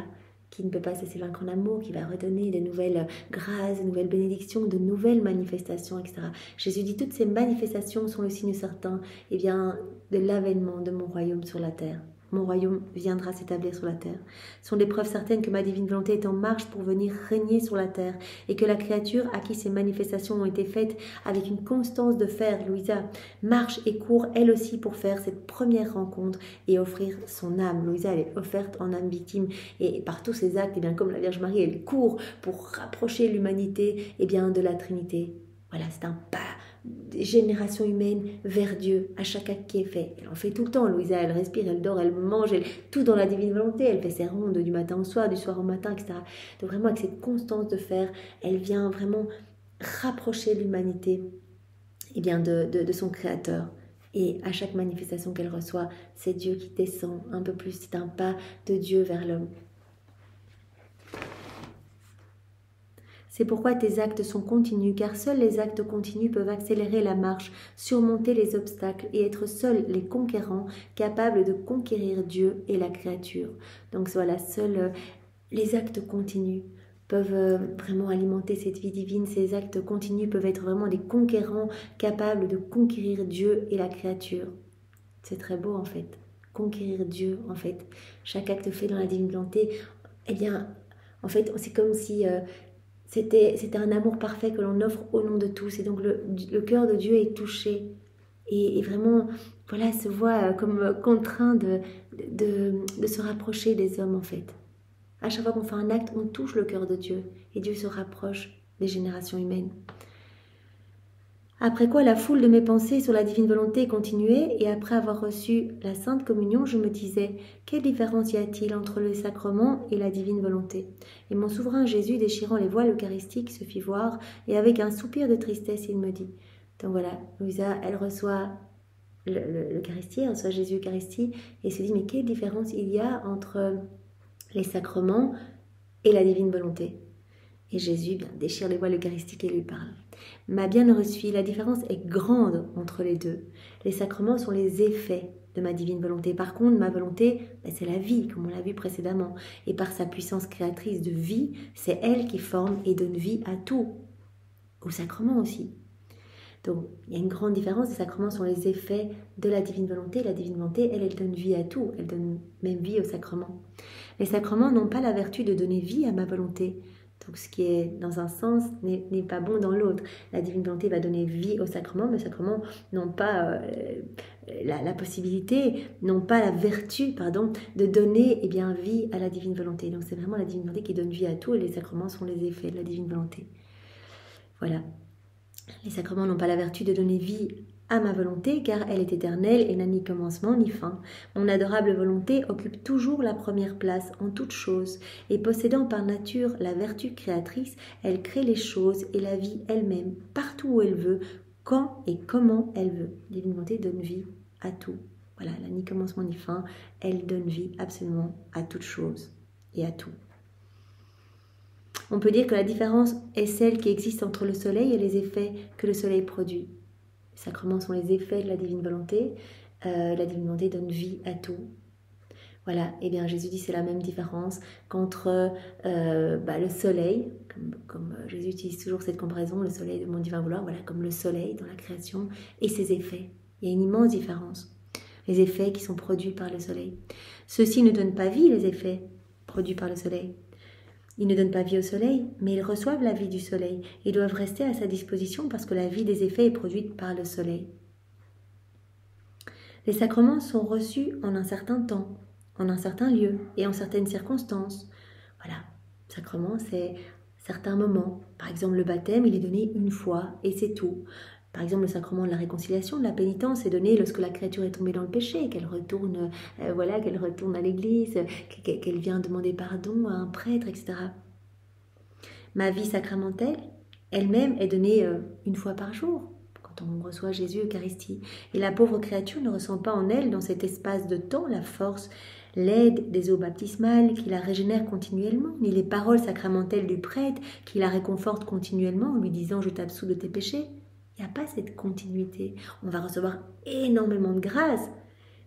qui ne peut pas se vaincre en amour, qui va redonner de nouvelles grâces, de nouvelles bénédictions, de nouvelles manifestations, etc. Jésus dit, toutes ces manifestations sont le signe certain, de l'avènement de mon royaume sur la terre. Mon royaume viendra s'établir sur la terre. Ce sont des preuves certaines que ma divine volonté est en marche pour venir régner sur la terre et que la créature à qui ces manifestations ont été faites avec une constance de fer, Louisa, marche et court elle aussi pour faire cette première rencontre et offrir son âme. Louisa, elle est offerte en âme victime et par tous ses actes, comme la Vierge Marie, elle court pour rapprocher l'humanité de la Trinité. Voilà, c'est un pas des générations humaines vers Dieu à chaque acte qui est fait. Elle en fait tout le temps, Louisa, elle respire, elle dort, elle mange, tout dans la divine volonté, elle fait ses rondes du matin au soir, du soir au matin, etc. Donc vraiment avec cette constance de faire, elle vient vraiment rapprocher l'humanité de son Créateur. Et à chaque manifestation qu'elle reçoit, c'est Dieu qui descend un peu plus, c'est un pas de Dieu vers l'homme. C'est pourquoi tes actes sont continus, car seuls les actes continus peuvent accélérer la marche, surmonter les obstacles et être seuls les conquérants capables de conquérir Dieu et la créature. Donc voilà, seuls les actes continus peuvent vraiment alimenter cette vie divine. Ces actes continus peuvent être vraiment des conquérants capables de conquérir Dieu et la créature. C'est très beau en fait, conquérir Dieu en fait. Chaque acte fait dans la divine volonté, en fait, c'est comme si... C'était un amour parfait que l'on offre au nom de tous. Et donc le cœur de Dieu est touché. Et vraiment, voilà, se voit comme contraint de se rapprocher des hommes en fait. À chaque fois qu'on fait un acte, on touche le cœur de Dieu. Et Dieu se rapproche des générations humaines. Après quoi, la foule de mes pensées sur la divine volonté continuait, et après avoir reçu la Sainte Communion, je me disais, quelle différence y a-t-il entre le sacrement et la divine volonté? Et mon souverain Jésus, déchirant les voiles eucharistiques, se fit voir, et avec un soupir de tristesse, il me dit. Donc voilà, Louisa, elle reçoit l'Eucharistie, elle reçoit Jésus Eucharistie, et se dit, mais quelle différence il y a entre les sacrements et la divine volonté? Et Jésus déchire les voiles eucharistiques et lui parle. Ma bienheureuse fille, la différence est grande entre les deux. Les sacrements sont les effets de ma divine volonté. Par contre, ma volonté, c'est la vie, comme on l'a vu précédemment. Et par sa puissance créatrice de vie, c'est elle qui forme et donne vie à tout. Aux sacrements aussi. Donc, il y a une grande différence. Les sacrements sont les effets de la divine volonté. La divine volonté, elle donne vie à tout. Elle donne même vie aux sacrements. Les sacrements n'ont pas la vertu de donner vie à ma volonté. Donc ce qui est dans un sens n'est pas bon dans l'autre. La divine volonté va donner vie au sacrement, mais les sacrements n'ont pas la possibilité, n'ont pas la vertu, de donner vie à la divine volonté. Donc c'est vraiment la divine volonté qui donne vie à tout et les sacrements sont les effets de la divine volonté. Voilà. Les sacrements n'ont pas la vertu de donner vie à ma volonté, car elle est éternelle et n'a ni commencement ni fin. Mon adorable volonté occupe toujours la première place en toutes choses, et possédant par nature la vertu créatrice, elle crée les choses et la vie elle-même, partout où elle veut, quand et comment elle veut. La divine volonté donne vie à tout. Voilà, elle n'a ni commencement ni fin, elle donne vie absolument à toute chose et à tout. On peut dire que la différence est celle qui existe entre le soleil et les effets que le soleil produit. Les sacrements sont les effets de la divine volonté. La divine volonté donne vie à tout. Voilà, et bien Jésus dit c'est la même différence qu'entre le soleil, comme Jésus utilise toujours cette comparaison, le soleil de mon divin vouloir, voilà, comme le soleil dans la création et ses effets. Il y a une immense différence. Les effets qui sont produits par le soleil. Ceux-ci ne donnent pas vie, les effets produits par le soleil. Ils ne donnent pas vie au soleil, mais ils reçoivent la vie du soleil et doivent rester à sa disposition parce que la vie des effets est produite par le soleil. Les sacrements sont reçus en un certain temps, en un certain lieu et en certaines circonstances. Voilà, le sacrement, c'est certains moments. Par exemple, le baptême, il est donné une fois et c'est tout. Par exemple, le sacrement de la réconciliation, de la pénitence, est donné lorsque la créature est tombée dans le péché, qu'elle retourne, qu'elle retourne à l'église, qu'elle vient demander pardon à un prêtre, etc. Ma vie sacramentelle, elle-même, est donnée une fois par jour, quand on reçoit Jésus Eucharistie. Et la pauvre créature ne ressent pas en elle, dans cet espace de temps, la force, l'aide des eaux baptismales qui la régénèrent continuellement, ni les paroles sacramentelles du prêtre qui la réconfortent continuellement en lui disant « je t'absous de tes péchés ». Il n'y a pas cette continuité. On va recevoir énormément de grâce,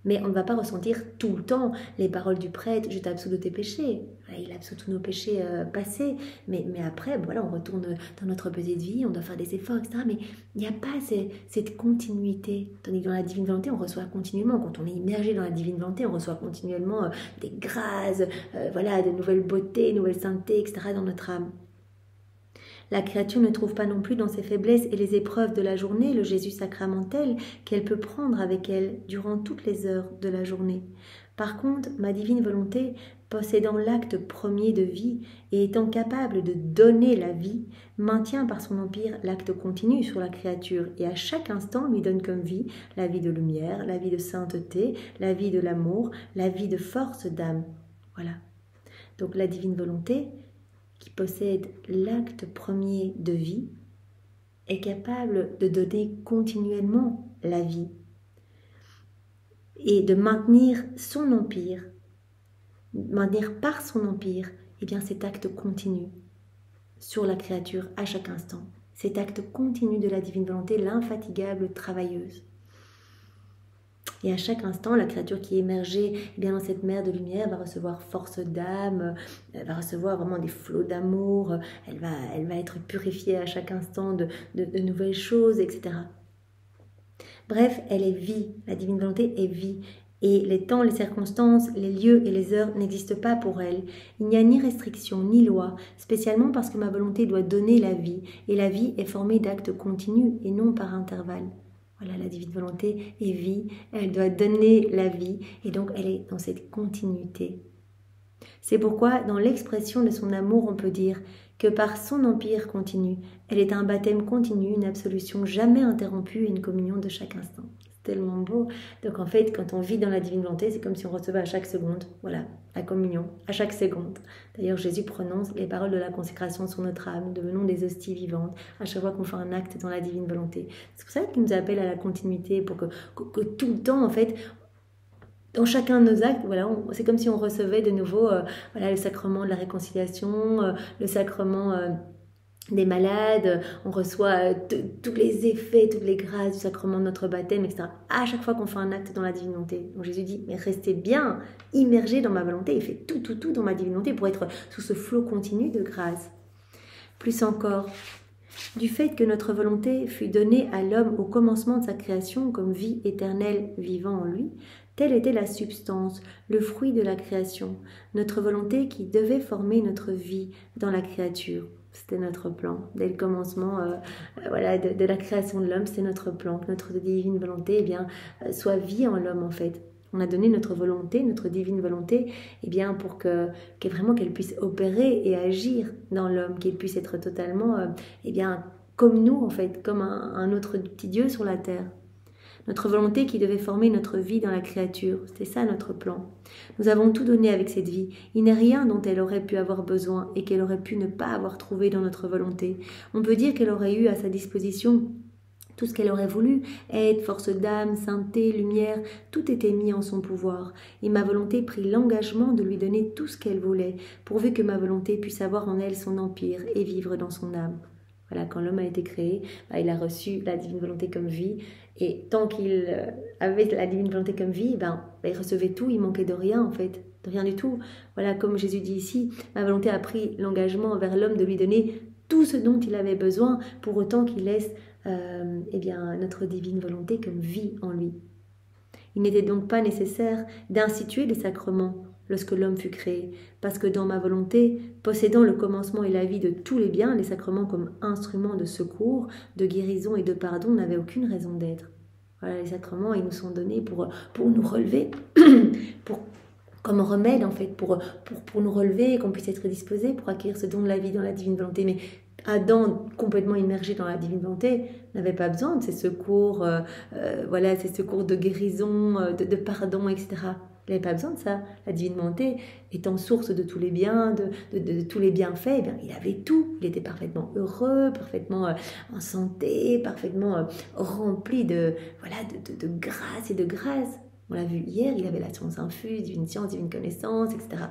mais on ne va pas ressentir tout le temps les paroles du prêtre « je t'absous de tes péchés ». Il absout tous nos péchés passés, mais après, voilà, on retourne dans notre petite vie, on doit faire des efforts, etc. Mais il n'y a pas cette continuité. Tandis que dans la divine volonté, on reçoit continuellement. Quand on est immergé dans la divine volonté, on reçoit continuellement des grâces, de nouvelles beautés, nouvelles saintetés, etc. dans notre âme. La créature ne trouve pas non plus dans ses faiblesses et les épreuves de la journée le Jésus sacramentel qu'elle peut prendre avec elle durant toutes les heures de la journée. Par contre, ma divine volonté, possédant l'acte premier de vie et étant capable de donner la vie, maintient par son empire l'acte continu sur la créature et à chaque instant lui donne comme vie la vie de lumière, la vie de sainteté, la vie de l'amour, la vie de force d'âme. Voilà. Donc la divine volonté, qui possède l'acte premier de vie, est capable de donner continuellement la vie et de maintenir son empire, maintenir par son empire, cet acte continu sur la créature à chaque instant. Cet acte continu de la divine volonté, l'infatigable travailleuse. Et à chaque instant, la créature qui est émergée dans cette mer de lumière va recevoir force d'âme, elle va recevoir vraiment des flots d'amour, elle va être purifiée à chaque instant de nouvelles choses, etc. Bref, elle est vie, la divine volonté est vie. Et les temps, les circonstances, les lieux et les heures n'existent pas pour elle. Il n'y a ni restriction, ni loi, spécialement parce que ma volonté doit donner la vie. Et la vie est formée d'actes continus et non par intervalles. Voilà, la divine volonté est vie, elle doit donner la vie et donc elle est dans cette continuité. C'est pourquoi dans l'expression de son amour, on peut dire que par son empire continu, elle est un baptême continu, une absolution jamais interrompue et une communion de chaque instant. C'est tellement beau. Donc en fait, quand on vit dans la divine volonté, c'est comme si on recevait à chaque seconde, voilà, la communion, à chaque seconde. D'ailleurs, Jésus prononce les paroles de la consécration sur notre âme, nous devenons des hosties vivantes, à chaque fois qu'on fait un acte dans la divine volonté. C'est pour ça qu'il nous appelle à la continuité, pour que tout le temps, en fait, dans chacun de nos actes, voilà, c'est comme si on recevait de nouveau le sacrement de la réconciliation, le sacrement des malades, on reçoit tous les effets, toutes les grâces du sacrement de notre baptême, etc. À chaque fois qu'on fait un acte dans la divine volonté. Donc Jésus dit, mais restez bien immergés dans ma volonté et faites tout dans ma divine volonté pour être sous ce flot continu de grâce. Plus encore, du fait que notre volonté fut donnée à l'homme au commencement de sa création comme vie éternelle vivant en lui, telle était la substance, le fruit de la création, notre volonté qui devait former notre vie dans la créature. C'était notre plan. Dès le commencement de la création de l'homme, c'est notre plan, que notre divine volonté soit vie en l'homme en fait. On a donné notre volonté, notre divine volonté, pour qu'elle puisse opérer et agir dans l'homme, qu'elle puisse être totalement comme nous en fait, comme un autre petit Dieu sur la terre. Notre volonté qui devait former notre vie dans la créature, c'était ça notre plan. Nous avons tout donné avec cette vie. Il n'est rien dont elle aurait pu avoir besoin et qu'elle aurait pu ne pas avoir trouvé dans notre volonté. On peut dire qu'elle aurait eu à sa disposition Tout ce qu'elle aurait voulu, aide, force d'âme, sainteté, lumière, tout était mis en son pouvoir. Et ma volonté prit l'engagement de lui donner tout ce qu'elle voulait, pourvu que ma volonté puisse avoir en elle son empire et vivre dans son âme. Voilà, quand l'homme a été créé, il a reçu la divine volonté comme vie. Et tant qu'il avait la divine volonté comme vie, il recevait tout, il manquait de rien en fait, de rien du tout. Voilà, comme Jésus dit ici, ma volonté a pris l'engagement envers l'homme de lui donner tout ce dont il avait besoin, pour autant qu'il laisse notre divine volonté comme vie en lui. Il n'était donc pas nécessaire d'instituer les sacrements lorsque l'homme fut créé, parce que dans ma volonté, possédant le commencement et la vie de tous les biens, les sacrements comme instruments de secours, de guérison et de pardon n'avaient aucune raison d'être. Voilà, les sacrements, ils nous sont donnés pour nous relever, comme remède en fait, pour nous relever, qu'on puisse être disposé pour acquérir ce don de la vie dans la divine volonté. Mais Adam, complètement immergé dans la divine volonté, n'avait pas besoin de ces secours, ces secours de guérison, de pardon, etc. Il n'avait pas besoin de ça. La divine volonté étant source de tous les biens, de tous les bienfaits, il avait tout. Il était parfaitement heureux, parfaitement en santé, parfaitement rempli de grâce et de grâce. On l'a vu hier, il avait la science infuse, divine science, divine connaissance, etc.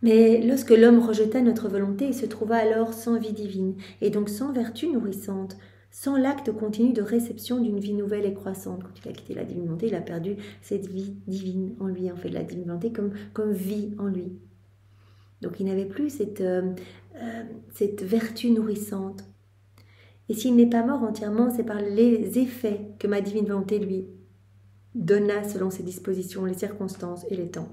Mais lorsque l'homme rejeta notre volonté, il se trouva alors sans vie divine, et donc sans vertu nourrissante, sans l'acte continu de réception d'une vie nouvelle et croissante. Quand il a quitté la divine volonté, il a perdu cette vie divine en lui, en fait, la divine volonté comme vie en lui. Donc il n'avait plus cette vertu nourrissante. Et s'il n'est pas mort entièrement, c'est par les effets que ma divine volonté lui donna selon ses dispositions, les circonstances et les temps.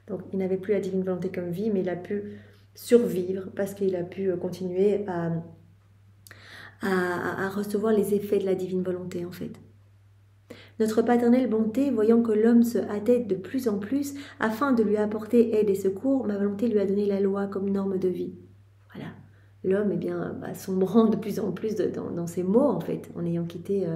Donc il n'avait plus la divine volonté comme vie, mais il a pu survivre parce qu'il a pu continuer à recevoir les effets de la divine volonté en fait. Notre paternelle bonté, voyant que l'homme se hâtait de plus en plus, afin de lui apporter aide et secours, ma volonté lui a donné la loi comme norme de vie. Voilà. L'homme, sombrant de plus en plus dans ses maux en fait, en ayant quitté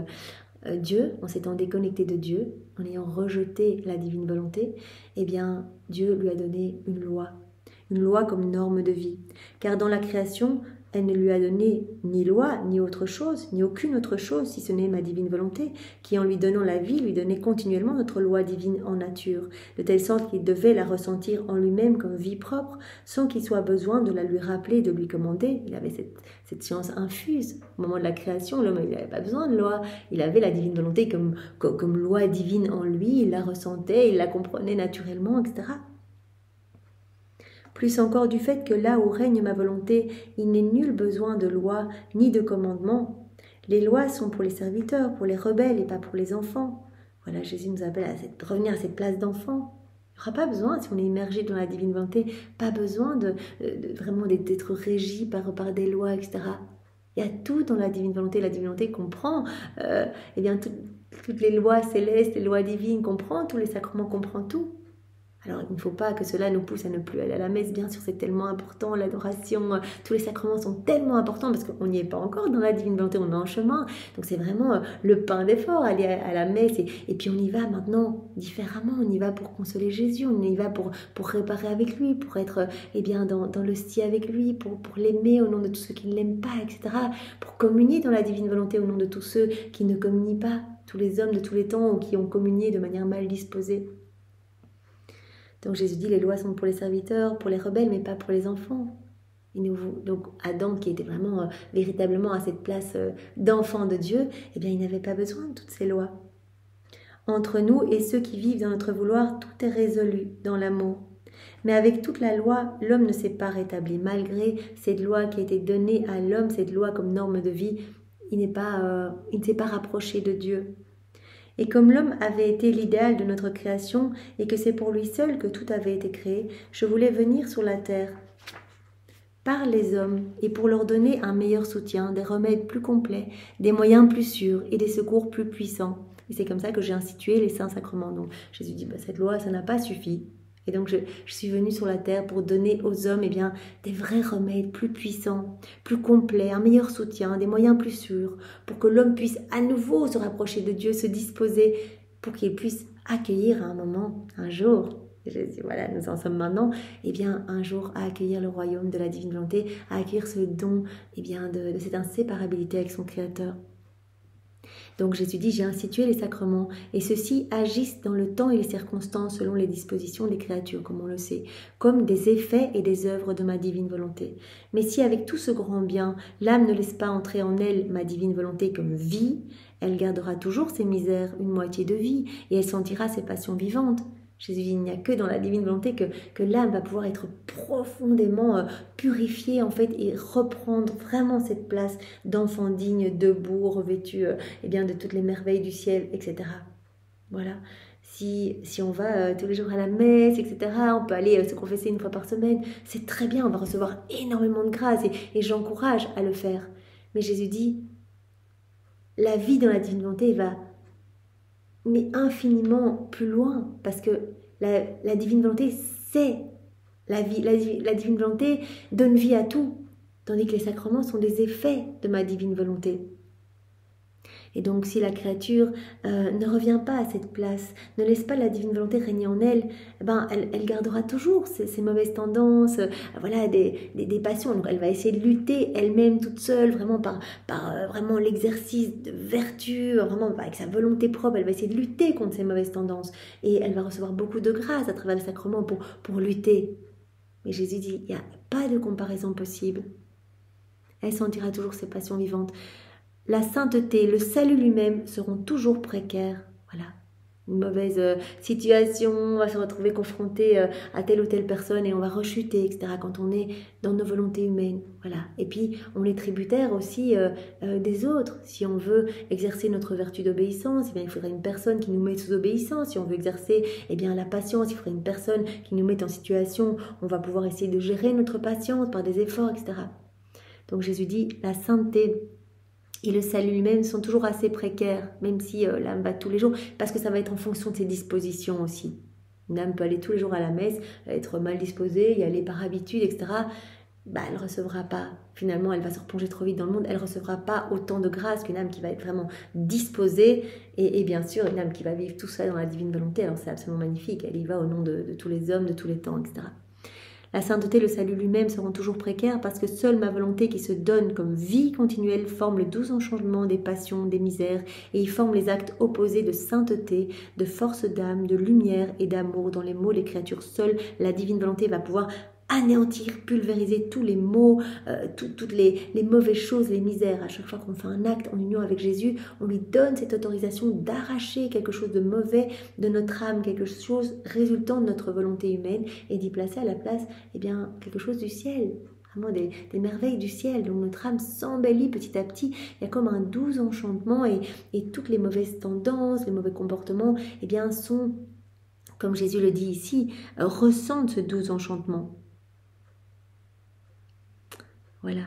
Dieu, en s'étant déconnecté de Dieu, en ayant rejeté la divine volonté, Dieu lui a donné une loi comme norme de vie. Car dans la création, elle ne lui a donné ni loi, ni autre chose, ni aucune autre chose, si ce n'est ma divine volonté, qui en lui donnant la vie, lui donnait continuellement notre loi divine en nature, de telle sorte qu'il devait la ressentir en lui-même comme vie propre, sans qu'il soit besoin de la lui rappeler, de lui commander. Il avait cette science infuse. Au moment de la création, l'homme n'avait pas besoin de loi. Il avait la divine volonté comme loi divine en lui, il la ressentait, il la comprenait naturellement, etc. Plus encore du fait que là où règne ma volonté, il n'est nul besoin de loi ni de commandement. Les lois sont pour les serviteurs, pour les rebelles et pas pour les enfants. Voilà, Jésus nous appelle à revenir à cette place d'enfant. Il n'y aura pas besoin, si on est immergé dans la divine volonté, pas besoin vraiment d'être régi par des lois, etc. Il y a tout dans la divine volonté. La divine volonté comprend toutes les lois célestes, les lois divines, comprend tous les sacrements, comprend tout. Alors, il ne faut pas que cela nous pousse à ne plus aller à la messe. Bien sûr, c'est tellement important, l'adoration, tous les sacrements sont tellement importants parce qu'on n'y est pas encore dans la divine volonté, on est en chemin. Donc, c'est vraiment le pain d'effort, aller à la messe. Et puis, on y va maintenant différemment. On y va pour consoler Jésus, on y va pour réparer avec lui, pour être dans l'hostie avec lui, pour l'aimer au nom de tous ceux qui ne l'aiment pas, etc. Pour communier dans la divine volonté au nom de tous ceux qui ne communient pas, tous les hommes de tous les temps ou qui ont communié de manière mal disposée. Donc Jésus dit, les lois sont pour les serviteurs, pour les rebelles, mais pas pour les enfants. Donc Adam, qui était vraiment, véritablement à cette place d'enfant de Dieu, il n'avait pas besoin de toutes ces lois. Entre nous et ceux qui vivent dans notre vouloir, tout est résolu dans l'amour. Mais avec toute la loi, l'homme ne s'est pas rétabli. Malgré cette loi qui a été donnée à l'homme, cette loi comme norme de vie, il ne s'est pas rapproché de Dieu. Et comme l'homme avait été l'idéal de notre création et que c'est pour lui seul que tout avait été créé, je voulais venir sur la terre par les hommes et pour leur donner un meilleur soutien, des remèdes plus complets, des moyens plus sûrs et des secours plus puissants. Et c'est comme ça que j'ai institué les saints sacrements. Donc Jésus dit, cette loi, ça n'a pas suffi. Et donc je suis venue sur la terre pour donner aux hommes des vrais remèdes plus puissants, plus complets, un meilleur soutien, des moyens plus sûrs, pour que l'homme puisse à nouveau se rapprocher de Dieu, se disposer, pour qu'il puisse accueillir à un moment, un jour, Jésus, voilà, nous en sommes maintenant, un jour à accueillir le royaume de la divine volonté, à accueillir ce don de cette inséparabilité avec son Créateur. Donc Jésus dit, j'ai institué les sacrements et ceux-ci agissent dans le temps et les circonstances selon les dispositions des créatures, comme on le sait, comme des effets et des œuvres de ma divine volonté. Mais si avec tout ce grand bien, l'âme ne laisse pas entrer en elle ma divine volonté comme vie, elle gardera toujours ses misères, une moitié de vie, et elle sentira ses passions vivantes. Jésus dit, il n'y a que dans la divine volonté que l'âme va pouvoir être profondément purifiée en fait et reprendre vraiment cette place d'enfant digne, debout, revêtu de toutes les merveilles du ciel, etc. Voilà. Si on va tous les jours à la messe, etc., on peut aller se confesser une fois par semaine, c'est très bien, on va recevoir énormément de grâce et j'encourage à le faire. Mais Jésus dit, la vie dans la divine volonté va mais infiniment plus loin, parce que la divine volonté, c'est la vie. La divine volonté donne vie à tout, tandis que les sacrements sont des effets de ma divine volonté. Et donc, si la créature ne revient pas à cette place, ne laisse pas la divine volonté régner en elle, elle gardera toujours ces mauvaises tendances, des passions. Donc, elle va essayer de lutter elle-même toute seule, vraiment par vraiment l'exercice de vertu, vraiment avec sa volonté propre. Elle va essayer de lutter contre ces mauvaises tendances. Et elle va recevoir beaucoup de grâce à travers le sacrement pour lutter. Mais Jésus dit, il n'y a pas de comparaison possible. Elle sentira toujours ses passions vivantes. La sainteté, le salut lui-même seront toujours précaires. Voilà, une mauvaise situation, on va se retrouver confronté à telle ou telle personne et on va rechuter, etc. quand on est dans nos volontés humaines. Voilà. Et puis, on est tributaire aussi des autres. Si on veut exercer notre vertu d'obéissance, il faudrait une personne qui nous mette sous obéissance. Si on veut exercer la patience, il faudrait une personne qui nous mette en situation. On va pouvoir essayer de gérer notre patience par des efforts, etc. Donc Jésus dit, la sainteté et le salut lui-même sont toujours assez précaires, même si l'âme va tous les jours, parce que ça va être en fonction de ses dispositions aussi. Une âme peut aller tous les jours à la messe, être mal disposée, y aller par habitude, etc. Elle ne recevra pas, finalement elle va se replonger trop vite dans le monde, elle ne recevra pas autant de grâce qu'une âme qui va être vraiment disposée, et bien sûr une âme qui va vivre tout ça dans la divine volonté, alors c'est absolument magnifique, elle y va au nom de tous les hommes, de tous les temps, etc. La sainteté, le salut lui-même seront toujours précaires parce que seule ma volonté qui se donne comme vie continuelle forme le doux enchangement des passions, des misères et y forme les actes opposés de sainteté, de force d'âme, de lumière et d'amour dans les mots des créatures. Seule la divine volonté va pouvoir anéantir, pulvériser tous les maux, toutes les mauvaises choses, les misères. À chaque fois qu'on fait un acte en union avec Jésus, on lui donne cette autorisation d'arracher quelque chose de mauvais de notre âme, quelque chose résultant de notre volonté humaine et d'y placer à la place quelque chose du ciel. Vraiment des merveilles du ciel. Donc notre âme s'embellit petit à petit. Il y a comme un doux enchantement et toutes les mauvaises tendances, les mauvais comportements, sont, comme Jésus le dit ici, ressentent ce doux enchantement. Voilà.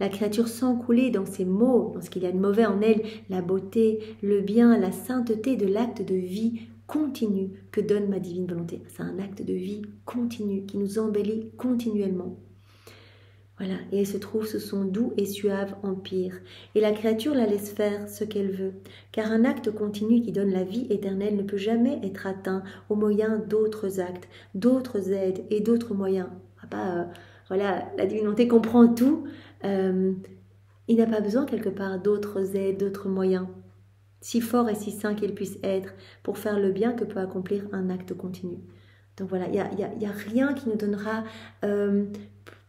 La créature sent couler dans ses mots, dans ce qu'il y a de mauvais en elle, la beauté, le bien, la sainteté de l'acte de vie continu que donne ma divine volonté. C'est un acte de vie continu qui nous embellit continuellement. Voilà, et elle se trouve sous son doux et suave empire. Et la créature la laisse faire ce qu'elle veut, car un acte continu qui donne la vie éternelle ne peut jamais être atteint au moyen d'autres actes, d'autres aides et d'autres moyens. La divine volonté comprend tout. Il n'a pas besoin quelque part d'autres aides, d'autres moyens, si forts et si saints qu'ils puissent être, pour faire le bien que peut accomplir un acte continu. Donc voilà, il y a rien qui nous donnera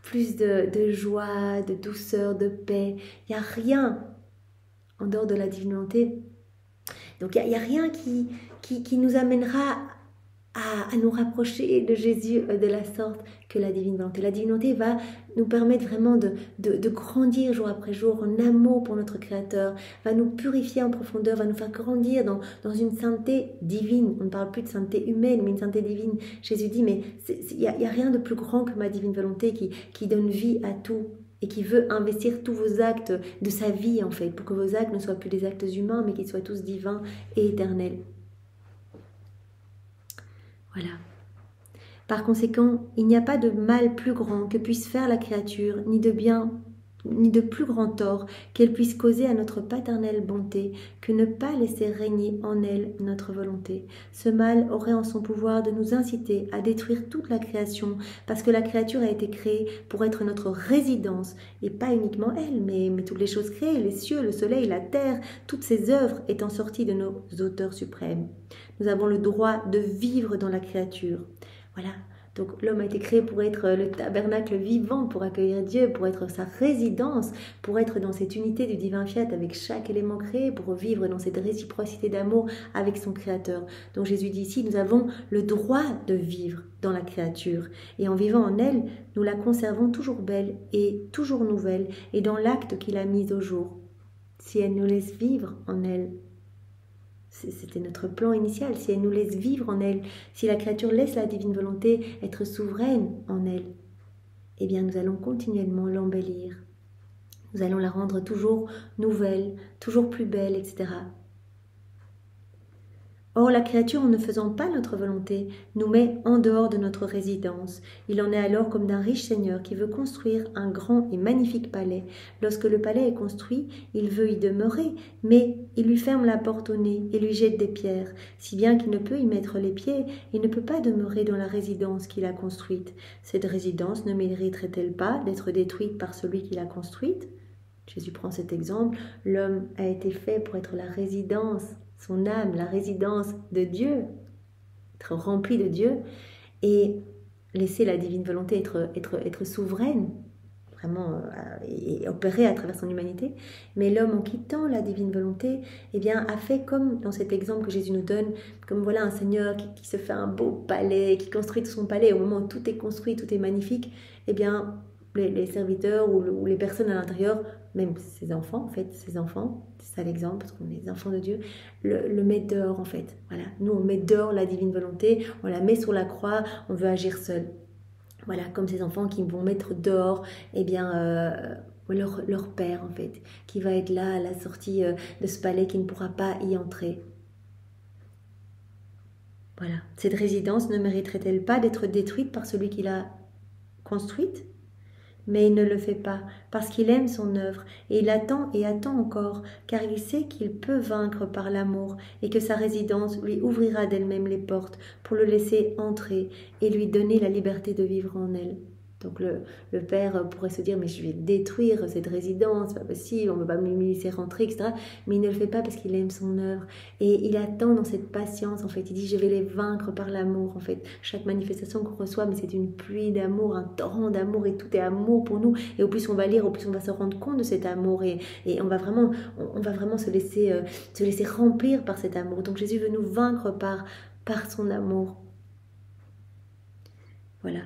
plus de joie, de douceur, de paix. Il n'y a rien en dehors de la divine volonté. Donc il n'y a rien qui nous amènera à nous rapprocher de Jésus de la sorte que la divine volonté. La divine volonté va nous permettre vraiment de grandir jour après jour en amour pour notre Créateur, va nous purifier en profondeur, va nous faire grandir dans une sainteté divine. On ne parle plus de sainteté humaine, mais une sainteté divine. Jésus dit, mais il n'y a rien de plus grand que ma divine volonté qui donne vie à tout et qui veut investir tous vos actes de sa vie en fait, pour que vos actes ne soient plus des actes humains, mais qu'ils soient tous divins et éternels. Voilà. Par conséquent, il n'y a pas de mal plus grand que puisse faire la créature, ni de bien ni de plus grand tort qu'elle puisse causer à notre paternelle bonté que ne pas laisser régner en elle notre volonté. Ce mal aurait en son pouvoir de nous inciter à détruire toute la création, parce que la créature a été créée pour être notre résidence, et pas uniquement elle, mais toutes les choses créées, les cieux, le soleil, la terre, toutes ces œuvres étant sorties de nos auteurs suprêmes. Nous avons le droit de vivre dans la créature. Voilà. Donc l'homme a été créé pour être le tabernacle vivant, pour accueillir Dieu, pour être sa résidence, pour être dans cette unité du divin fiat avec chaque élément créé, pour vivre dans cette réciprocité d'amour avec son Créateur. Donc Jésus dit ici, nous avons le droit de vivre dans la créature. Et en vivant en elle, nous la conservons toujours belle et toujours nouvelle, et dans l'acte qu'il a mis au jour. Si elle nous laisse vivre en elle, c'était notre plan initial, si elle nous laisse vivre en elle, si la créature laisse la divine volonté être souveraine en elle, eh bien nous allons continuellement l'embellir. Nous allons la rendre toujours nouvelle, toujours plus belle, etc. Or, la créature, en ne faisant pas notre volonté, nous met en dehors de notre résidence. Il en est alors comme d'un riche seigneur qui veut construire un grand et magnifique palais. Lorsque le palais est construit, il veut y demeurer, mais il lui ferme la porte au nez et lui jette des pierres, si bien qu'il ne peut y mettre les pieds et ne peut pas demeurer dans la résidence qu'il a construite. Cette résidence ne mériterait-elle pas d'être détruite par celui qui l'a construite? Jésus prend cet exemple. L'homme a été fait pour être la résidence, son âme, la résidence de Dieu, être rempli de Dieu et laisser la divine volonté être souveraine, vraiment et opérer à travers son humanité. Mais l'homme, en quittant la divine volonté, eh bien, a fait comme dans cet exemple que Jésus nous donne, comme voilà un seigneur qui se fait un beau palais, qui construit tout son palais. Au moment où tout est construit, tout est magnifique, eh bien, les serviteurs ou les personnes à l'intérieur, même ses enfants, en fait, ses enfants, c'est ça l'exemple, parce qu'on est les enfants de Dieu, le met dehors, en fait. Voilà. Nous, on met dehors la divine volonté, on la met sur la croix, on veut agir seul. Voilà, comme ces enfants qui vont mettre dehors, eh bien, leur père, en fait, qui va être là à la sortie de ce palais, qui ne pourra pas y entrer. Voilà. Cette résidence ne mériterait-elle pas d'être détruite par celui qui l'a construite ? Mais il ne le fait pas, parce qu'il aime son œuvre, et il attend et attend encore, car il sait qu'il peut vaincre par l'amour, et que sa résidence lui ouvrira d'elle-même les portes pour le laisser entrer et lui donner la liberté de vivre en elle. Donc le père pourrait se dire, mais je vais détruire cette résidence, c'est pas possible, on ne peut pas me laisser rentrer, etc. Mais il ne le fait pas parce qu'il aime son œuvre. Et il attend dans cette patience, en fait. Il dit, je vais les vaincre par l'amour, en fait. Chaque manifestation qu'on reçoit, mais c'est une pluie d'amour, un torrent d'amour, et tout est amour pour nous. Et au plus on va lire, au plus on va se rendre compte de cet amour, et on va vraiment se laisser remplir par cet amour. Donc Jésus veut nous vaincre par son amour. Voilà.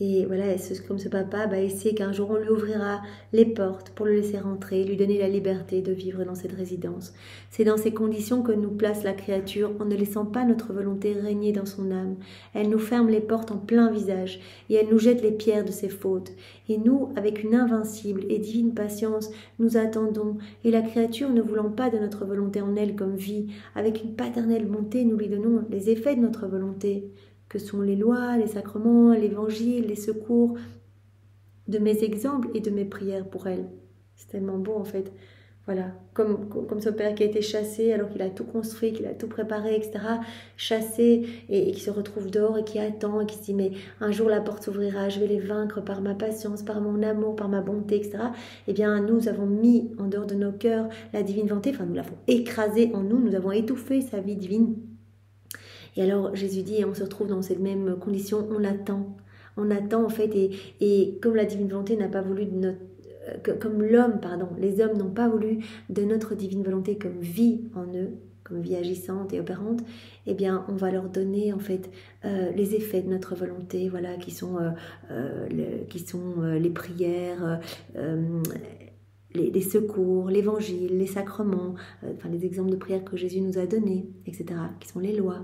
Et voilà, comme ce papa, il sait qu'un jour on lui ouvrira les portes pour le laisser rentrer, lui donner la liberté de vivre dans cette résidence. C'est dans ces conditions que nous place la créature en ne laissant pas notre volonté régner dans son âme. Elle nous ferme les portes en plein visage et elle nous jette les pierres de ses fautes. Et nous, avec une invincible et divine patience, nous attendons. Et la créature, ne voulant pas de notre volonté en elle comme vie, avec une paternelle bonté, nous lui donnons les effets de notre volonté, que sont les lois, les sacrements, l'évangile, les secours, de mes exemples et de mes prières pour elle. C'est tellement beau en fait. Voilà, comme ce père qui a été chassé alors qu'il a tout construit, qu'il a tout préparé, etc. Chassé et qui se retrouve dehors et qui attend et qui se dit mais un jour la porte s'ouvrira, je vais les vaincre par ma patience, par mon amour, par ma bonté, etc. Eh bien nous avons mis en dehors de nos cœurs la divine volonté, enfin nous l'avons écrasée en nous, nous avons étouffé sa vie divine. Et alors Jésus dit, et on se retrouve dans cette même condition, on attend en fait, et comme la divine volonté n'a pas voulu de notre, comme les hommes n'ont pas voulu de notre divine volonté comme vie en eux, comme vie agissante et opérante, eh bien on va leur donner en fait les effets de notre volonté, voilà, qui sont les prières, les secours, l'évangile, les sacrements, les exemples de prières que Jésus nous a donnés, etc., qui sont les lois.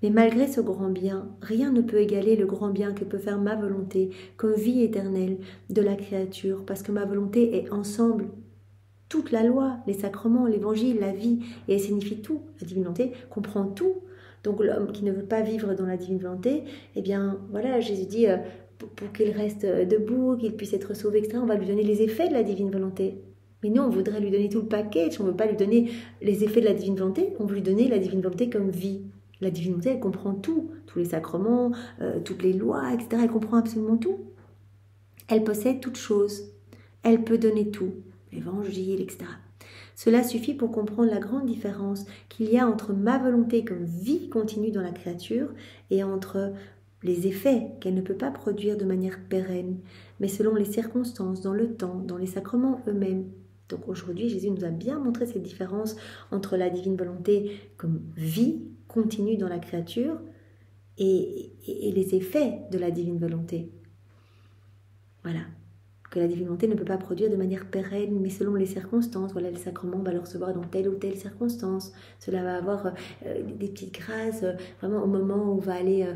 Mais malgré ce grand bien, rien ne peut égaler le grand bien que peut faire ma volonté comme vie éternelle de la créature, parce que ma volonté est ensemble toute la loi, les sacrements, l'évangile, la vie, et elle signifie tout. La divine volonté comprend tout. Donc l'homme qui ne veut pas vivre dans la divine volonté, eh bien voilà, Jésus dit pour qu'il reste debout, qu'il puisse être sauvé, etc., on va lui donner les effets de la divine volonté. Mais nous, on voudrait lui donner tout le package, on ne veut pas lui donner les effets de la divine volonté, on veut lui donner la divine volonté comme vie. La divine volonté, elle comprend tout, tous les sacrements, toutes les lois, etc., elle comprend absolument tout. Elle possède toutes choses, elle peut donner tout, l'évangile, etc. Cela suffit pour comprendre la grande différence qu'il y a entre ma volonté comme vie continue dans la créature et entre les effets qu'elle ne peut pas produire de manière pérenne, mais selon les circonstances, dans le temps, dans les sacrements eux-mêmes. Donc aujourd'hui, Jésus nous a bien montré cette différence entre la divine volonté comme vie continue dans la créature et les effets de la divine volonté. Voilà. Que la divine volonté ne peut pas produire de manière pérenne, mais selon les circonstances. Voilà, le sacrement, on va le recevoir dans telle ou telle circonstance. Cela va avoir des petites grâces, vraiment au moment où on va aller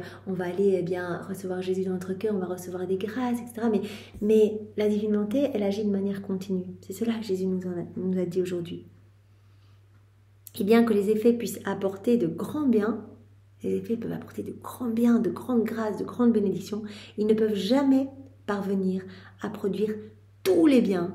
eh bien, recevoir Jésus dans notre cœur, on va recevoir des grâces, etc. Mais la divine volonté, elle agit de manière continue. C'est cela que Jésus nous a dit aujourd'hui. Et bien que les effets puissent apporter de grands biens, les effets peuvent apporter de grands biens, de grandes grâces, de grandes bénédictions, ils ne peuvent jamais parvenir à produire tous les biens,